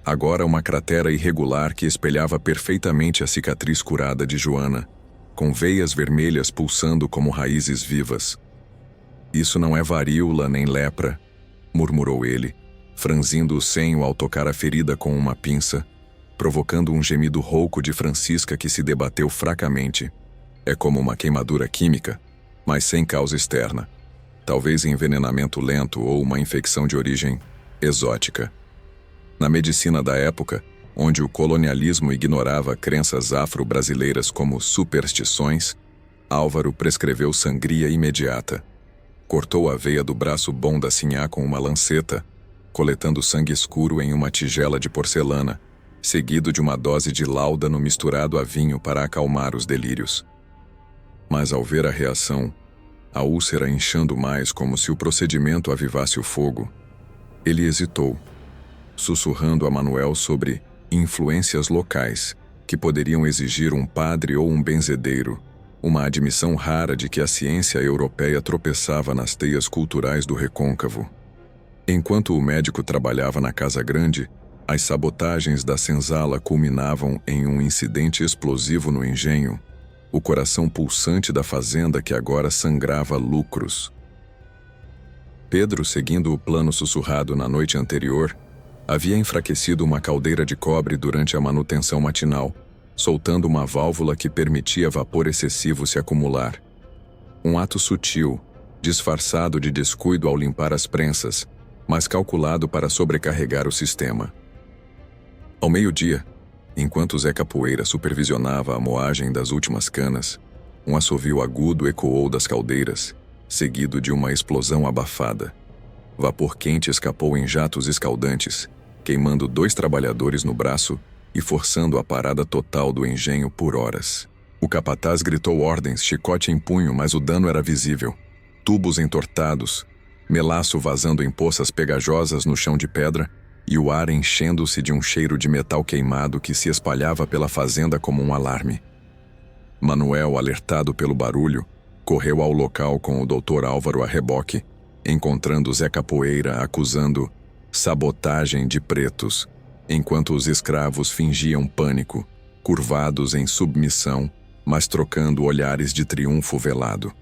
agora uma cratera irregular que espelhava perfeitamente a cicatriz curada de Joana, com veias vermelhas pulsando como raízes vivas. Isso não é varíola nem lepra, murmurou ele, franzindo o senho ao tocar a ferida com uma pinça, provocando um gemido rouco de Francisca que se debateu fracamente. É como uma queimadura química, mas sem causa externa. Talvez envenenamento lento ou uma infecção de origem exótica. Na medicina da época, onde o colonialismo ignorava crenças afro-brasileiras como superstições, Álvaro prescreveu sangria imediata. Cortou a veia do braço bom da Sinhá com uma lanceta, coletando sangue escuro em uma tigela de porcelana, seguido de uma dose de láudano misturado a vinho para acalmar os delírios. Mas ao ver a reação, a úlcera inchando mais como se o procedimento avivasse o fogo, ele hesitou, sussurrando a Manuel sobre influências locais que poderiam exigir um padre ou um benzedeiro, uma admissão rara de que a ciência europeia tropeçava nas teias culturais do recôncavo. Enquanto o médico trabalhava na Casa Grande, as sabotagens da senzala culminavam em um incidente explosivo no engenho, o coração pulsante da fazenda que agora sangrava lucros. Pedro, seguindo o plano sussurrado na noite anterior, havia enfraquecido uma caldeira de cobre durante a manutenção matinal, soltando uma válvula que permitia vapor excessivo se acumular. Um ato sutil, disfarçado de descuido ao limpar as prensas, mas calculado para sobrecarregar o sistema. Ao meio-dia, enquanto Zé Capoeira supervisionava a moagem das últimas canas, um assovio agudo ecoou das caldeiras, seguido de uma explosão abafada. Vapor quente escapou em jatos escaldantes, queimando 2 trabalhadores no braço e forçando a parada total do engenho por horas. O capataz gritou ordens, chicote em punho, mas o dano era visível. Tubos entortados, melaço vazando em poças pegajosas no chão de pedra e o ar enchendo-se de um cheiro de metal queimado que se espalhava pela fazenda como um alarme. Manuel, alertado pelo barulho, correu ao local com o Dr. Álvaro a reboque, encontrando Zé Capoeira acusando sabotagem de pretos enquanto os escravos fingiam pânico, curvados em submissão, mas trocando olhares de triunfo velado.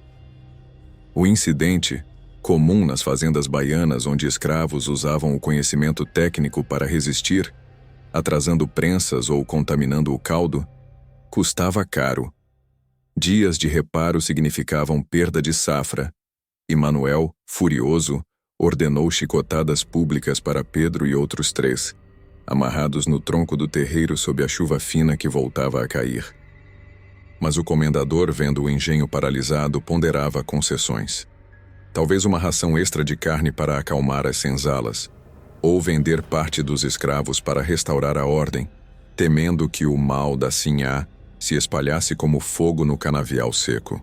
O incidente, comum nas fazendas baianas onde escravos usavam o conhecimento técnico para resistir, atrasando prensas ou contaminando o caldo, custava caro. Dias de reparo significavam perda de safra, e Manuel, furioso, ordenou chicotadas públicas para Pedro e outros 3, amarrados no tronco do terreiro sob a chuva fina que voltava a cair. Mas o comendador, vendo o engenho paralisado, ponderava concessões. Talvez uma ração extra de carne para acalmar as senzalas, ou vender parte dos escravos para restaurar a ordem, temendo que o mal da Sinhá se espalhasse como fogo no canavial seco.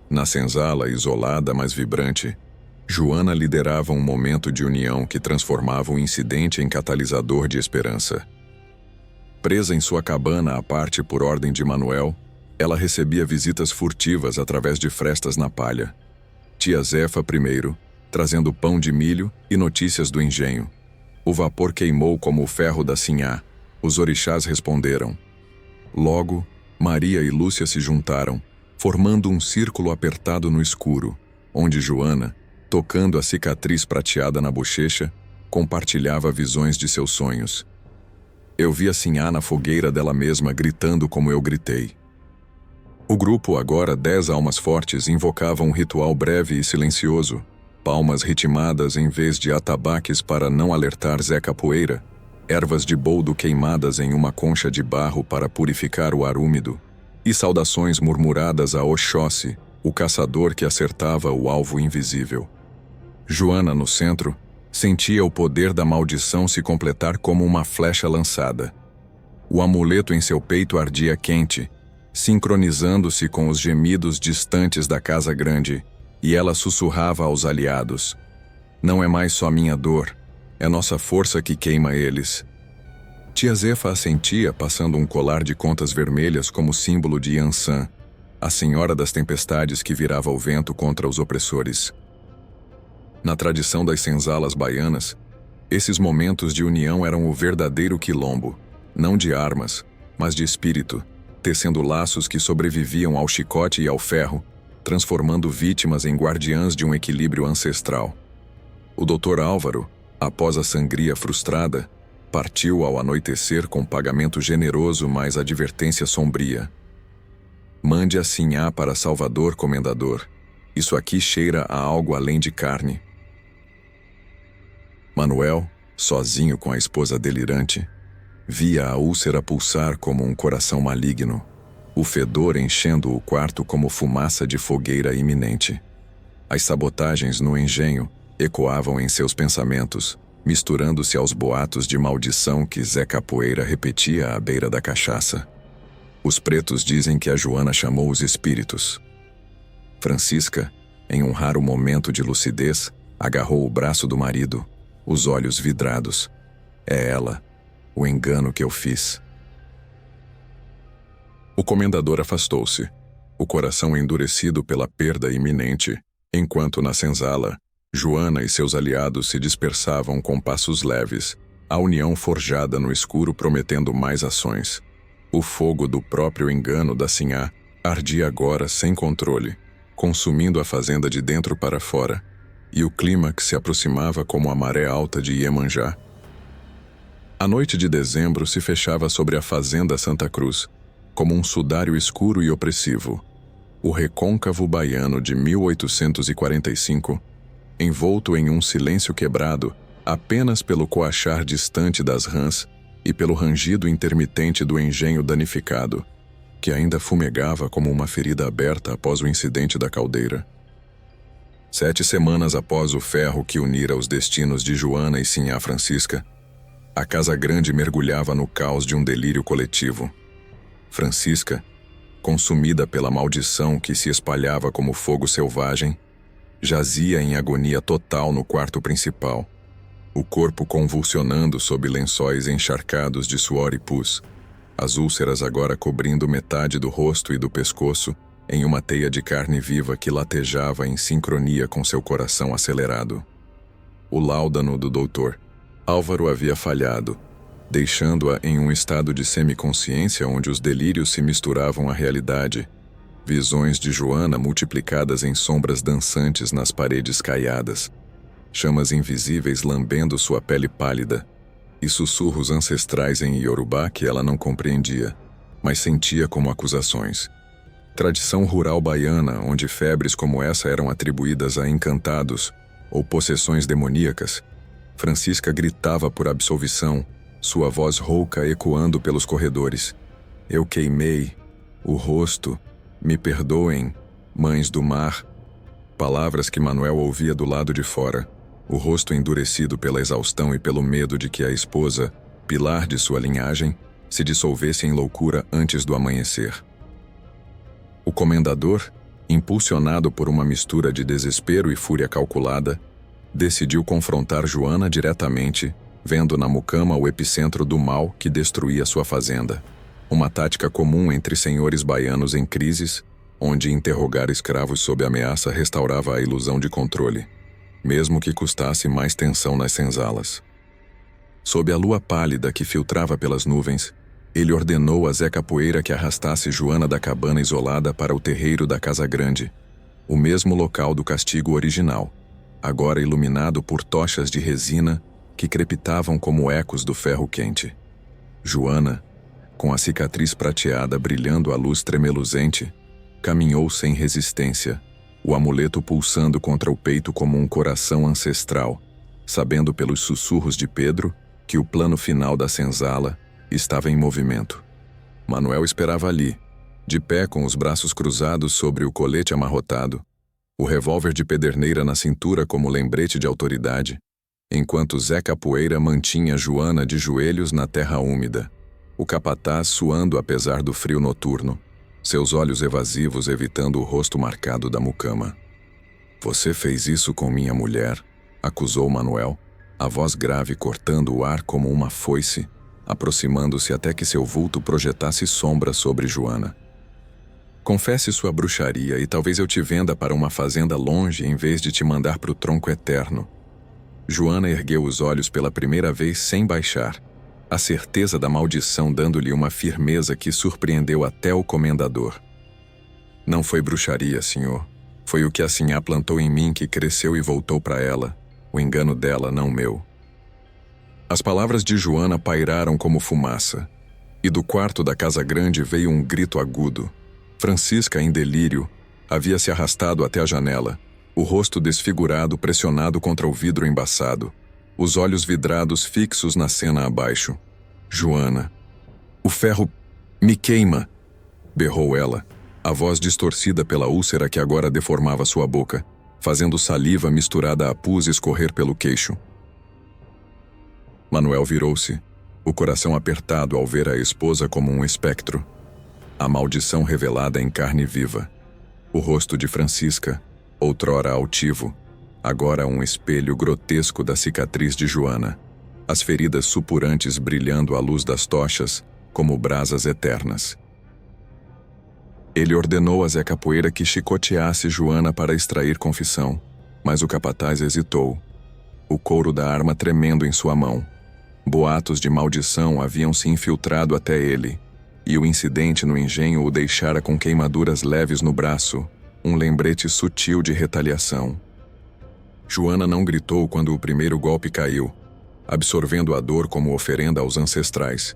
Na senzala, isolada mas vibrante, Joana liderava um momento de união que transformava o incidente em catalisador de esperança. Presa em sua cabana à parte por ordem de Manuel, ela recebia visitas furtivas através de frestas na palha. Tia Zefa primeiro, trazendo pão de milho e notícias do engenho. O vapor queimou como o ferro da Sinhá. Os orixás responderam. Logo, Maria e Lúcia se juntaram, formando um círculo apertado no escuro, onde Joana, tocando a cicatriz prateada na bochecha, compartilhava visões de seus sonhos. Eu vi a Sinhá na fogueira dela mesma gritando como eu gritei. O grupo, agora 10 almas fortes, invocava um ritual breve e silencioso, palmas ritmadas em vez de atabaques para não alertar Zé Capoeira, ervas de boldo queimadas em uma concha de barro para purificar o ar úmido, e saudações murmuradas a Oxóssi, o caçador que acertava o alvo invisível. Joana, no centro, sentia o poder da maldição se completar como uma flecha lançada. O amuleto em seu peito ardia quente, sincronizando-se com os gemidos distantes da casa grande, e ela sussurrava aos aliados: não é mais só minha dor, é nossa força que queima eles. Tia Zefa assentia, passando um colar de contas vermelhas como símbolo de Yansan, a senhora das tempestades que virava o vento contra os opressores. Na tradição das senzalas baianas, esses momentos de união eram o verdadeiro quilombo, não de armas, mas de espírito, tecendo laços que sobreviviam ao chicote e ao ferro, transformando vítimas em guardiãs de um equilíbrio ancestral. O Dr. Álvaro, após a sangria frustrada, partiu ao anoitecer com pagamento generoso mais advertência sombria. Mande a Sinhá para Salvador, comendador. Isso aqui cheira a algo além de carne. Manuel, sozinho com a esposa delirante, via a úlcera pulsar como um coração maligno, o fedor enchendo o quarto como fumaça de fogueira iminente. As sabotagens no engenho ecoavam em seus pensamentos, misturando-se aos boatos de maldição que Zé Capoeira repetia à beira da cachaça. Os pretos dizem que a Joana chamou os espíritos. Francisca, em um raro momento de lucidez, agarrou o braço do marido, os olhos vidrados. É ela, o engano que eu fiz. O comendador afastou-se, o coração endurecido pela perda iminente, enquanto na senzala, Joana e seus aliados se dispersavam com passos leves, a união forjada no escuro prometendo mais ações. O fogo do próprio engano da Sinhá ardia agora sem controle, consumindo a fazenda de dentro para fora, e o clímax se aproximava como a maré alta de Iemanjá. A noite de dezembro se fechava sobre a fazenda Santa Cruz, como um sudário escuro e opressivo. O recôncavo baiano de 1845, envolto em um silêncio quebrado apenas pelo coachar distante das rãs e pelo rangido intermitente do engenho danificado, que ainda fumegava como uma ferida aberta após o incidente da caldeira. 7 semanas após o ferro que unira os destinos de Joana e Sinhá Francisca, a casa grande mergulhava no caos de um delírio coletivo. Francisca, consumida pela maldição que se espalhava como fogo selvagem, jazia em agonia total no quarto principal, o corpo convulsionando sob lençóis encharcados de suor e pus, as úlceras agora cobrindo metade do rosto e do pescoço em uma teia de carne viva que latejava em sincronia com seu coração acelerado. O láudano do doutor Álvaro havia falhado, deixando-a em um estado de semiconsciência onde os delírios se misturavam à realidade. Visões de Joana multiplicadas em sombras dançantes nas paredes caiadas, chamas invisíveis lambendo sua pele pálida, e sussurros ancestrais em Iorubá que ela não compreendia, mas sentia como acusações. Tradição rural baiana, onde febres como essa eram atribuídas a encantados ou possessões demoníacas, Francisca gritava por absolvição, sua voz rouca ecoando pelos corredores. Eu queimei o rosto, me perdoem, mães do mar. Palavras que Manuel ouvia do lado de fora, o rosto endurecido pela exaustão e pelo medo de que a esposa, pilar de sua linhagem, se dissolvesse em loucura antes do amanhecer. O comendador, impulsionado por uma mistura de desespero e fúria calculada, decidiu confrontar Joana diretamente, vendo na mucama o epicentro do mal que destruía sua fazenda. Uma tática comum entre senhores baianos em crises, onde interrogar escravos sob ameaça restaurava a ilusão de controle, mesmo que custasse mais tensão nas senzalas. Sob a lua pálida que filtrava pelas nuvens, ele ordenou a Zé Capoeira que arrastasse Joana da cabana isolada para o terreiro da Casa Grande, o mesmo local do castigo original, agora iluminado por tochas de resina que crepitavam como ecos do ferro quente. Joana, com a cicatriz prateada brilhando à luz tremeluzente, caminhou sem resistência, o amuleto pulsando contra o peito como um coração ancestral, sabendo pelos sussurros de Pedro que o plano final da senzala estava em movimento. Manuel esperava ali, de pé com os braços cruzados sobre o colete amarrotado, o revólver de pederneira na cintura como lembrete de autoridade, enquanto Zé Capoeira mantinha Joana de joelhos na terra úmida, o capataz suando apesar do frio noturno, seus olhos evasivos evitando o rosto marcado da mucama. Você fez isso com minha mulher, acusou Manuel, a voz grave cortando o ar como uma foice, aproximando-se até que seu vulto projetasse sombra sobre Joana. Confesse sua bruxaria e talvez eu te venda para uma fazenda longe em vez de te mandar para o tronco eterno. Joana ergueu os olhos pela primeira vez sem baixar, a certeza da maldição dando-lhe uma firmeza que surpreendeu até o comendador. Não foi bruxaria, senhor. Foi o que a sinhá plantou em mim que cresceu e voltou para ela. O engano dela, não meu. As palavras de Joana pairaram como fumaça, e do quarto da Casa Grande veio um grito agudo. Francisca, em delírio, havia se arrastado até a janela, o rosto desfigurado pressionado contra o vidro embaçado, os olhos vidrados fixos na cena abaixo. Joana. O ferro me queima, berrou ela, a voz distorcida pela úlcera que agora deformava sua boca, fazendo saliva misturada a pus escorrer pelo queixo. Manuel virou-se, o coração apertado ao ver a esposa como um espectro. A maldição revelada em carne viva. O rosto de Francisca, outrora altivo, agora um espelho grotesco da cicatriz de Joana, as feridas supurantes brilhando à luz das tochas como brasas eternas. Ele ordenou a Zé Capoeira que chicoteasse Joana para extrair confissão, mas o capataz hesitou, o couro da arma tremendo em sua mão. Boatos de maldição haviam se infiltrado até ele, e o incidente no engenho o deixara com queimaduras leves no braço, um lembrete sutil de retaliação. Joana não gritou quando o primeiro golpe caiu, absorvendo a dor como oferenda aos ancestrais,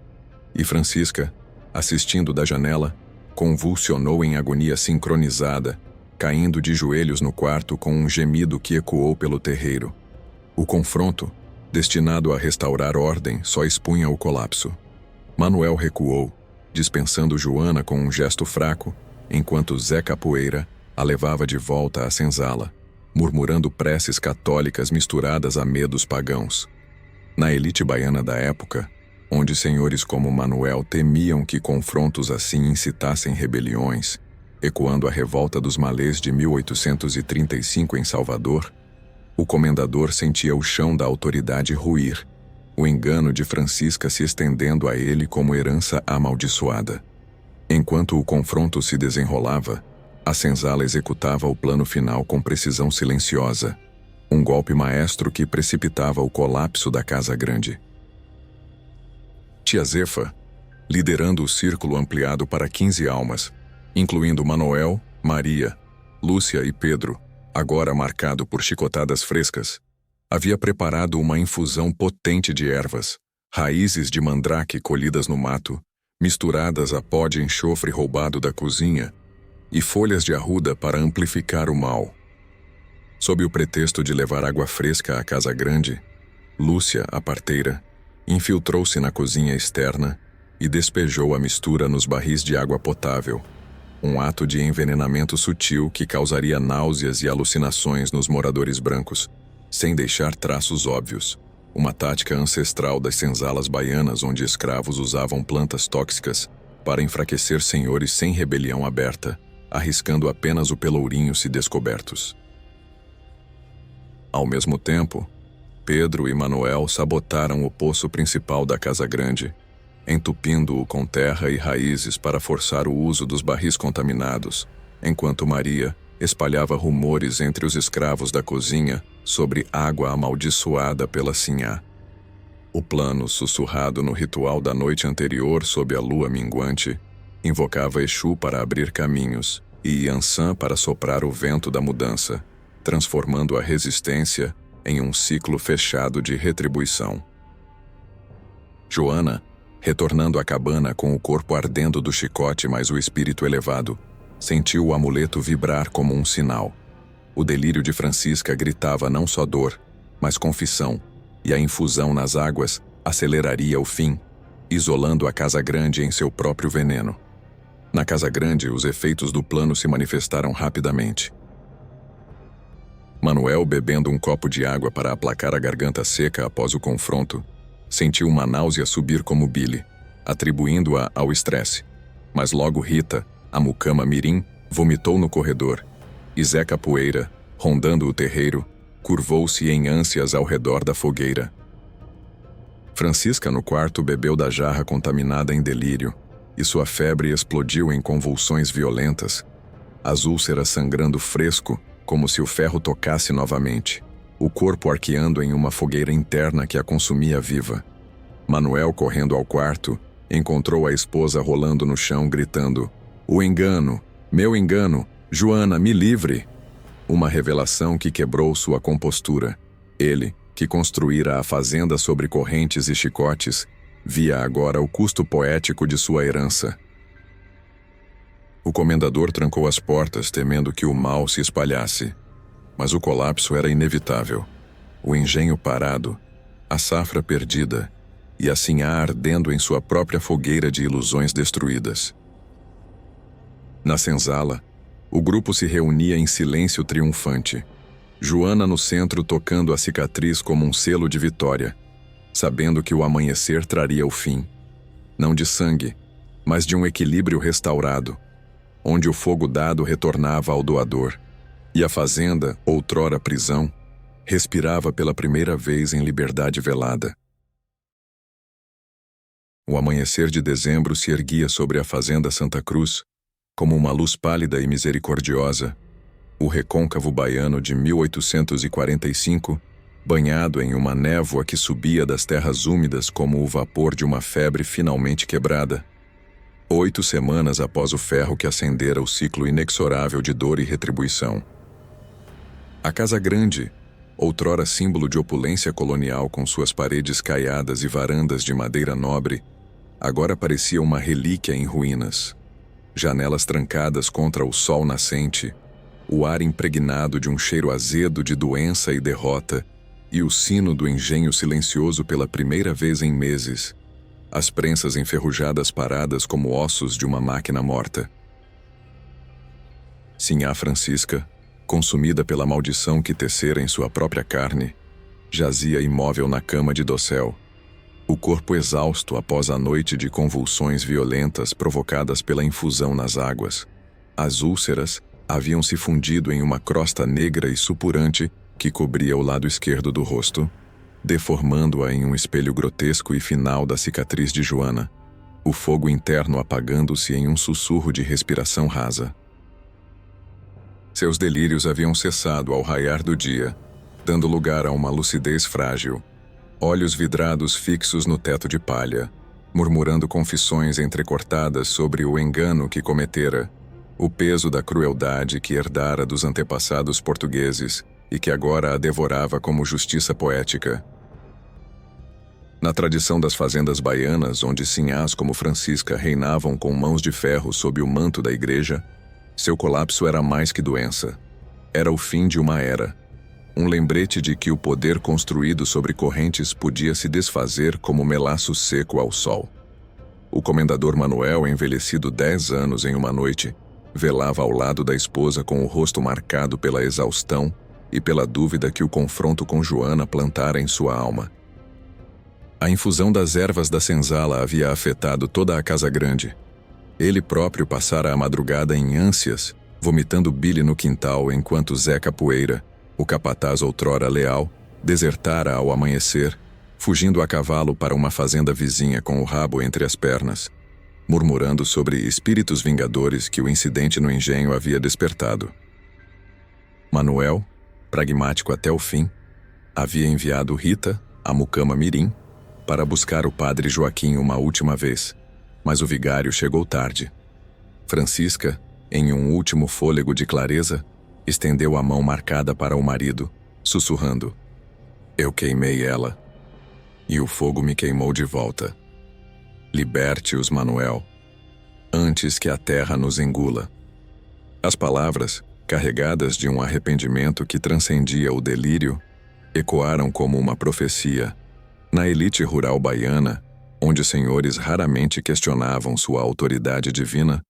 e Francisca, assistindo da janela, convulsionou em agonia sincronizada, caindo de joelhos no quarto com um gemido que ecoou pelo terreiro. O confronto, destinado a restaurar ordem, só expunha o colapso. Manuel recuou, dispensando Joana com um gesto fraco, enquanto Zé Capoeira a levava de volta à senzala, murmurando preces católicas misturadas a medos pagãos. Na elite baiana da época, onde senhores como Manuel temiam que confrontos assim incitassem rebeliões, ecoando a revolta dos malês de 1835 em Salvador, o comendador sentia o chão da autoridade ruir, o engano de Francisca se estendendo a ele como herança amaldiçoada. Enquanto o confronto se desenrolava, a senzala executava o plano final com precisão silenciosa, um golpe maestro que precipitava o colapso da Casa Grande. Tia Zefa, liderando o círculo ampliado para 15 almas, incluindo Manoel, Maria, Lúcia e Pedro, agora marcado por chicotadas frescas, havia preparado uma infusão potente de ervas, raízes de mandrake colhidas no mato, misturadas a pó de enxofre roubado da cozinha, e folhas de arruda para amplificar o mal. Sob o pretexto de levar água fresca à casa grande, Lúcia, a parteira, infiltrou-se na cozinha externa e despejou a mistura nos barris de água potável, um ato de envenenamento sutil que causaria náuseas e alucinações nos moradores brancos, sem deixar traços óbvios. Uma tática ancestral das senzalas baianas onde escravos usavam plantas tóxicas para enfraquecer senhores sem rebelião aberta, arriscando apenas o pelourinho se descobertos. Ao mesmo tempo, Pedro e Manoel sabotaram o poço principal da Casa Grande, entupindo-o com terra e raízes para forçar o uso dos barris contaminados, enquanto Maria espalhava rumores entre os escravos da cozinha sobre água amaldiçoada pela Sinhá. O plano, sussurrado no ritual da noite anterior sob a lua minguante, invocava Exu para abrir caminhos e Iansã para soprar o vento da mudança, transformando a resistência em um ciclo fechado de retribuição. Joana, retornando à cabana com o corpo ardendo do chicote mas o espírito elevado, sentiu o amuleto vibrar como um sinal. O delírio de Francisca gritava não só dor, mas confissão, e a infusão nas águas aceleraria o fim, isolando a Casa Grande em seu próprio veneno. Na Casa Grande, os efeitos do plano se manifestaram rapidamente. Manoel, bebendo um copo de água para aplacar a garganta seca após o confronto, sentiu uma náusea subir como bile, atribuindo-a ao estresse. Mas logo Rita, a mucama mirim, vomitou no corredor, e Zé Capoeira, rondando o terreiro, curvou-se em ânsias ao redor da fogueira. Francisca, no quarto, bebeu da jarra contaminada em delírio, e sua febre explodiu em convulsões violentas, as úlceras sangrando fresco, como se o ferro tocasse novamente, o corpo arqueando em uma fogueira interna que a consumia viva. Manoel, correndo ao quarto, encontrou a esposa rolando no chão, gritando: "O engano! Meu engano! Joana, me livre!" Uma revelação que quebrou sua compostura. Ele, que construíra a fazenda sobre correntes e chicotes, via agora o custo poético de sua herança. O comendador trancou as portas, temendo que o mal se espalhasse. Mas o colapso era inevitável. O engenho parado, a safra perdida, e a Sinhá ardendo em sua própria fogueira de ilusões destruídas. Na senzala, o grupo se reunia em silêncio triunfante. Joana no centro tocando a cicatriz como um selo de vitória, sabendo que o amanhecer traria o fim. Não de sangue, mas de um equilíbrio restaurado, onde o fogo dado retornava ao doador, e a fazenda, outrora prisão, respirava pela primeira vez em liberdade velada. O amanhecer de dezembro se erguia sobre a fazenda Santa Cruz, como uma luz pálida e misericordiosa, o recôncavo baiano de 1845, banhado em uma névoa que subia das terras úmidas como o vapor de uma febre finalmente quebrada, 8 semanas após o ferro que acendera o ciclo inexorável de dor e retribuição. A Casa Grande, outrora símbolo de opulência colonial com suas paredes caiadas e varandas de madeira nobre, agora parecia uma relíquia em ruínas. Janelas trancadas contra o sol nascente, o ar impregnado de um cheiro azedo de doença e derrota, e o sino do engenho silencioso pela primeira vez em meses, as prensas enferrujadas paradas como ossos de uma máquina morta. Sinhá Francisca, consumida pela maldição que tecera em sua própria carne, jazia imóvel na cama de dossel, o corpo exausto após a noite de convulsões violentas provocadas pela infusão nas águas. As úlceras haviam se fundido em uma crosta negra e supurante que cobria o lado esquerdo do rosto, deformando-a em um espelho grotesco e final da cicatriz de Joana, o fogo interno apagando-se em um sussurro de respiração rasa. Seus delírios haviam cessado ao raiar do dia, dando lugar a uma lucidez frágil, olhos vidrados fixos no teto de palha, murmurando confissões entrecortadas sobre o engano que cometera, o peso da crueldade que herdara dos antepassados portugueses e que agora a devorava como justiça poética. Na tradição das fazendas baianas, onde sinhás como Francisca reinavam com mãos de ferro sob o manto da igreja, seu colapso era mais que doença. Era o fim de uma era. Um lembrete de que o poder construído sobre correntes podia se desfazer como melaço seco ao sol. O comendador Manuel, envelhecido 10 anos em uma noite, velava ao lado da esposa com o rosto marcado pela exaustão e pela dúvida que o confronto com Joana plantara em sua alma. A infusão das ervas da senzala havia afetado toda a casa grande. Ele próprio passara a madrugada em ânsias, vomitando bile no quintal enquanto Zé Capoeira, o capataz outrora leal, desertara ao amanhecer, fugindo a cavalo para uma fazenda vizinha com o rabo entre as pernas, murmurando sobre espíritos vingadores que o incidente no engenho havia despertado. Manuel, pragmático até o fim, havia enviado Rita, a mucama mirim, para buscar o padre Joaquim uma última vez, mas o vigário chegou tarde. Francisca, em um último fôlego de clareza, estendeu a mão marcada para o marido, sussurrando: "Eu queimei ela, e o fogo me queimou de volta. Liberte-os, Manuel, antes que a terra nos engula." As palavras, carregadas de um arrependimento que transcendia o delírio, ecoaram como uma profecia. Na elite rural baiana, onde os senhores raramente questionavam sua autoridade divina,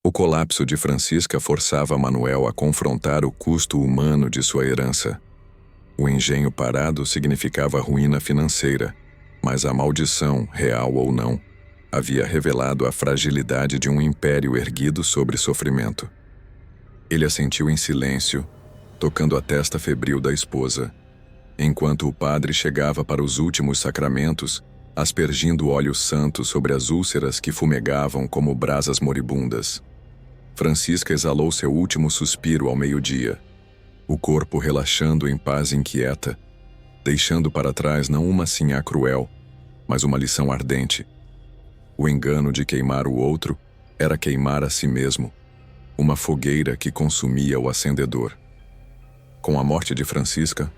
o colapso de Francisca forçava Manuel a confrontar o custo humano de sua herança. O engenho parado significava ruína financeira, mas a maldição, real ou não, havia revelado a fragilidade de um império erguido sobre sofrimento. Ele assentiu em silêncio, tocando a testa febril da esposa, enquanto o padre chegava para os últimos sacramentos, aspergindo óleo santo sobre as úlceras que fumegavam como brasas moribundas. Francisca exalou seu último suspiro ao meio-dia, o corpo relaxando em paz inquieta, deixando para trás não uma sinhá cruel, mas uma lição ardente. O engano de queimar o outro era queimar a si mesmo, uma fogueira que consumia o acendedor. Com a morte de Francisca,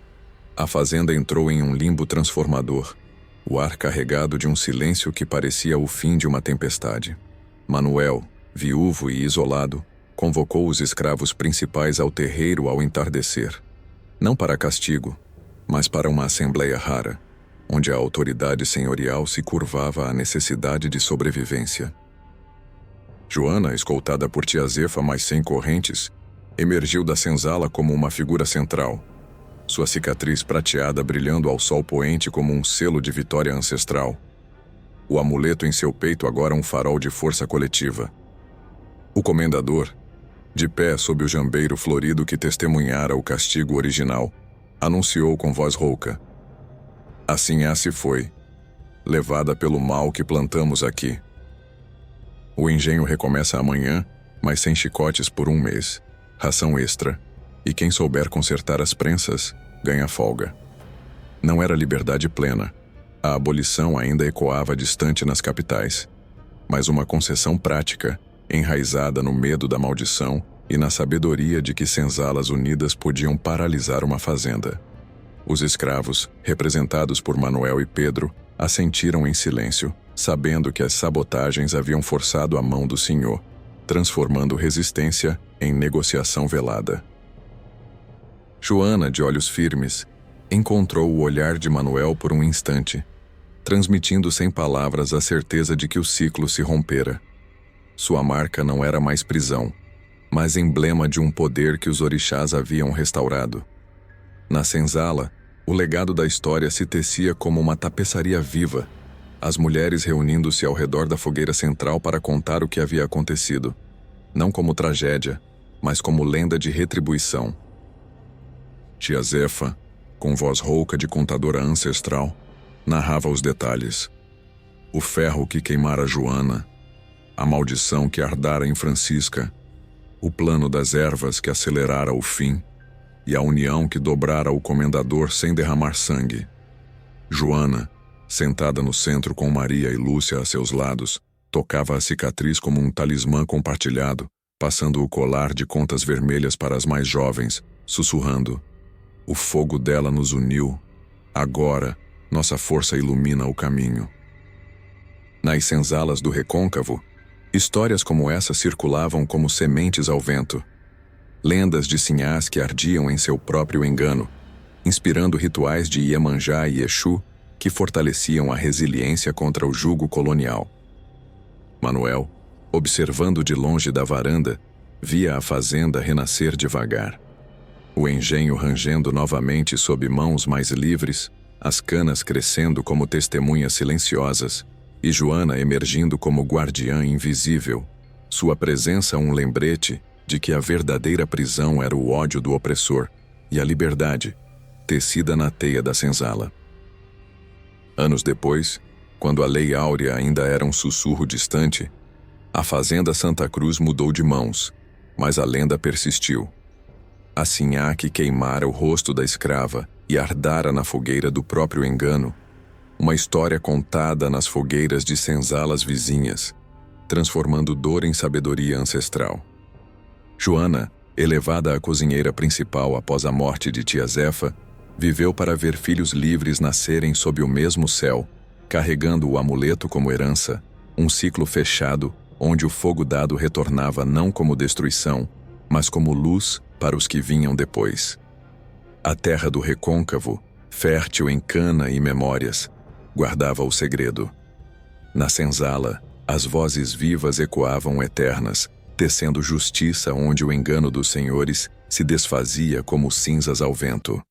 a fazenda entrou em um limbo transformador, o ar carregado de um silêncio que parecia o fim de uma tempestade. Manuel, viúvo e isolado, convocou os escravos principais ao terreiro ao entardecer, não para castigo, mas para uma assembleia rara, onde a autoridade senhorial se curvava à necessidade de sobrevivência. Joana, escoltada por tia Zefa mais 100 correntes, emergiu da senzala como uma figura central, sua cicatriz prateada brilhando ao sol poente como um selo de vitória ancestral. O amuleto em seu peito agora um farol de força coletiva. O comendador, de pé sob o jambeiro florido que testemunhara o castigo original, anunciou com voz rouca: "Assim se foi, levada pelo mal que plantamos aqui. O engenho recomeça amanhã, mas sem chicotes por 1 mês, ração extra, e quem souber consertar as prensas, ganha folga." Não era liberdade plena. A abolição ainda ecoava distante nas capitais, mas uma concessão prática, enraizada no medo da maldição e na sabedoria de que senzalas unidas podiam paralisar uma fazenda. Os escravos, representados por Manuel e Pedro, assentiram em silêncio, sabendo que as sabotagens haviam forçado a mão do senhor, transformando resistência em negociação velada. Joana, de olhos firmes, encontrou o olhar de Manuel por um instante, transmitindo sem palavras a certeza de que o ciclo se rompera. Sua marca não era mais prisão, mas emblema de um poder que os orixás haviam restaurado. Na senzala, o legado da história se tecia como uma tapeçaria viva, as mulheres reunindo-se ao redor da fogueira central para contar o que havia acontecido, não como tragédia, mas como lenda de retribuição. Tia Zefa, com voz rouca de contadora ancestral, narrava os detalhes. O ferro que queimara Joana, a maldição que ardara em Francisca, o plano das ervas que acelerara o fim e a união que dobrara o comendador sem derramar sangue. Joana, sentada no centro com Maria e Lúcia a seus lados, tocava a cicatriz como um talismã compartilhado, passando o colar de contas vermelhas para as mais jovens, sussurrando: "O fogo dela nos uniu. Agora, nossa força ilumina o caminho." Nas senzalas do recôncavo, histórias como essa circulavam como sementes ao vento. Lendas de sinhás que ardiam em seu próprio engano, inspirando rituais de Iemanjá e Exu que fortaleciam a resiliência contra o jugo colonial. Manuel, observando de longe da varanda, via a fazenda renascer devagar. O engenho rangendo novamente sob mãos mais livres, as canas crescendo como testemunhas silenciosas, e Joana emergindo como guardiã invisível, sua presença um lembrete de que a verdadeira prisão era o ódio do opressor e a liberdade, tecida na teia da senzala. Anos depois, quando a Lei Áurea ainda era um sussurro distante, a fazenda Santa Cruz mudou de mãos, mas a lenda persistiu. A sinhá que queimara o rosto da escrava e ardara na fogueira do próprio engano, uma história contada nas fogueiras de senzalas vizinhas, transformando dor em sabedoria ancestral. Joana, elevada a cozinheira principal após a morte de tia Zefa, viveu para ver filhos livres nascerem sob o mesmo céu, carregando o amuleto como herança, um ciclo fechado onde o fogo dado retornava não como destruição, mas como luz para os que vinham depois. A terra do recôncavo, fértil em cana e memórias, guardava o segredo. Na senzala, as vozes vivas ecoavam eternas, tecendo justiça onde o engano dos senhores se desfazia como cinzas ao vento.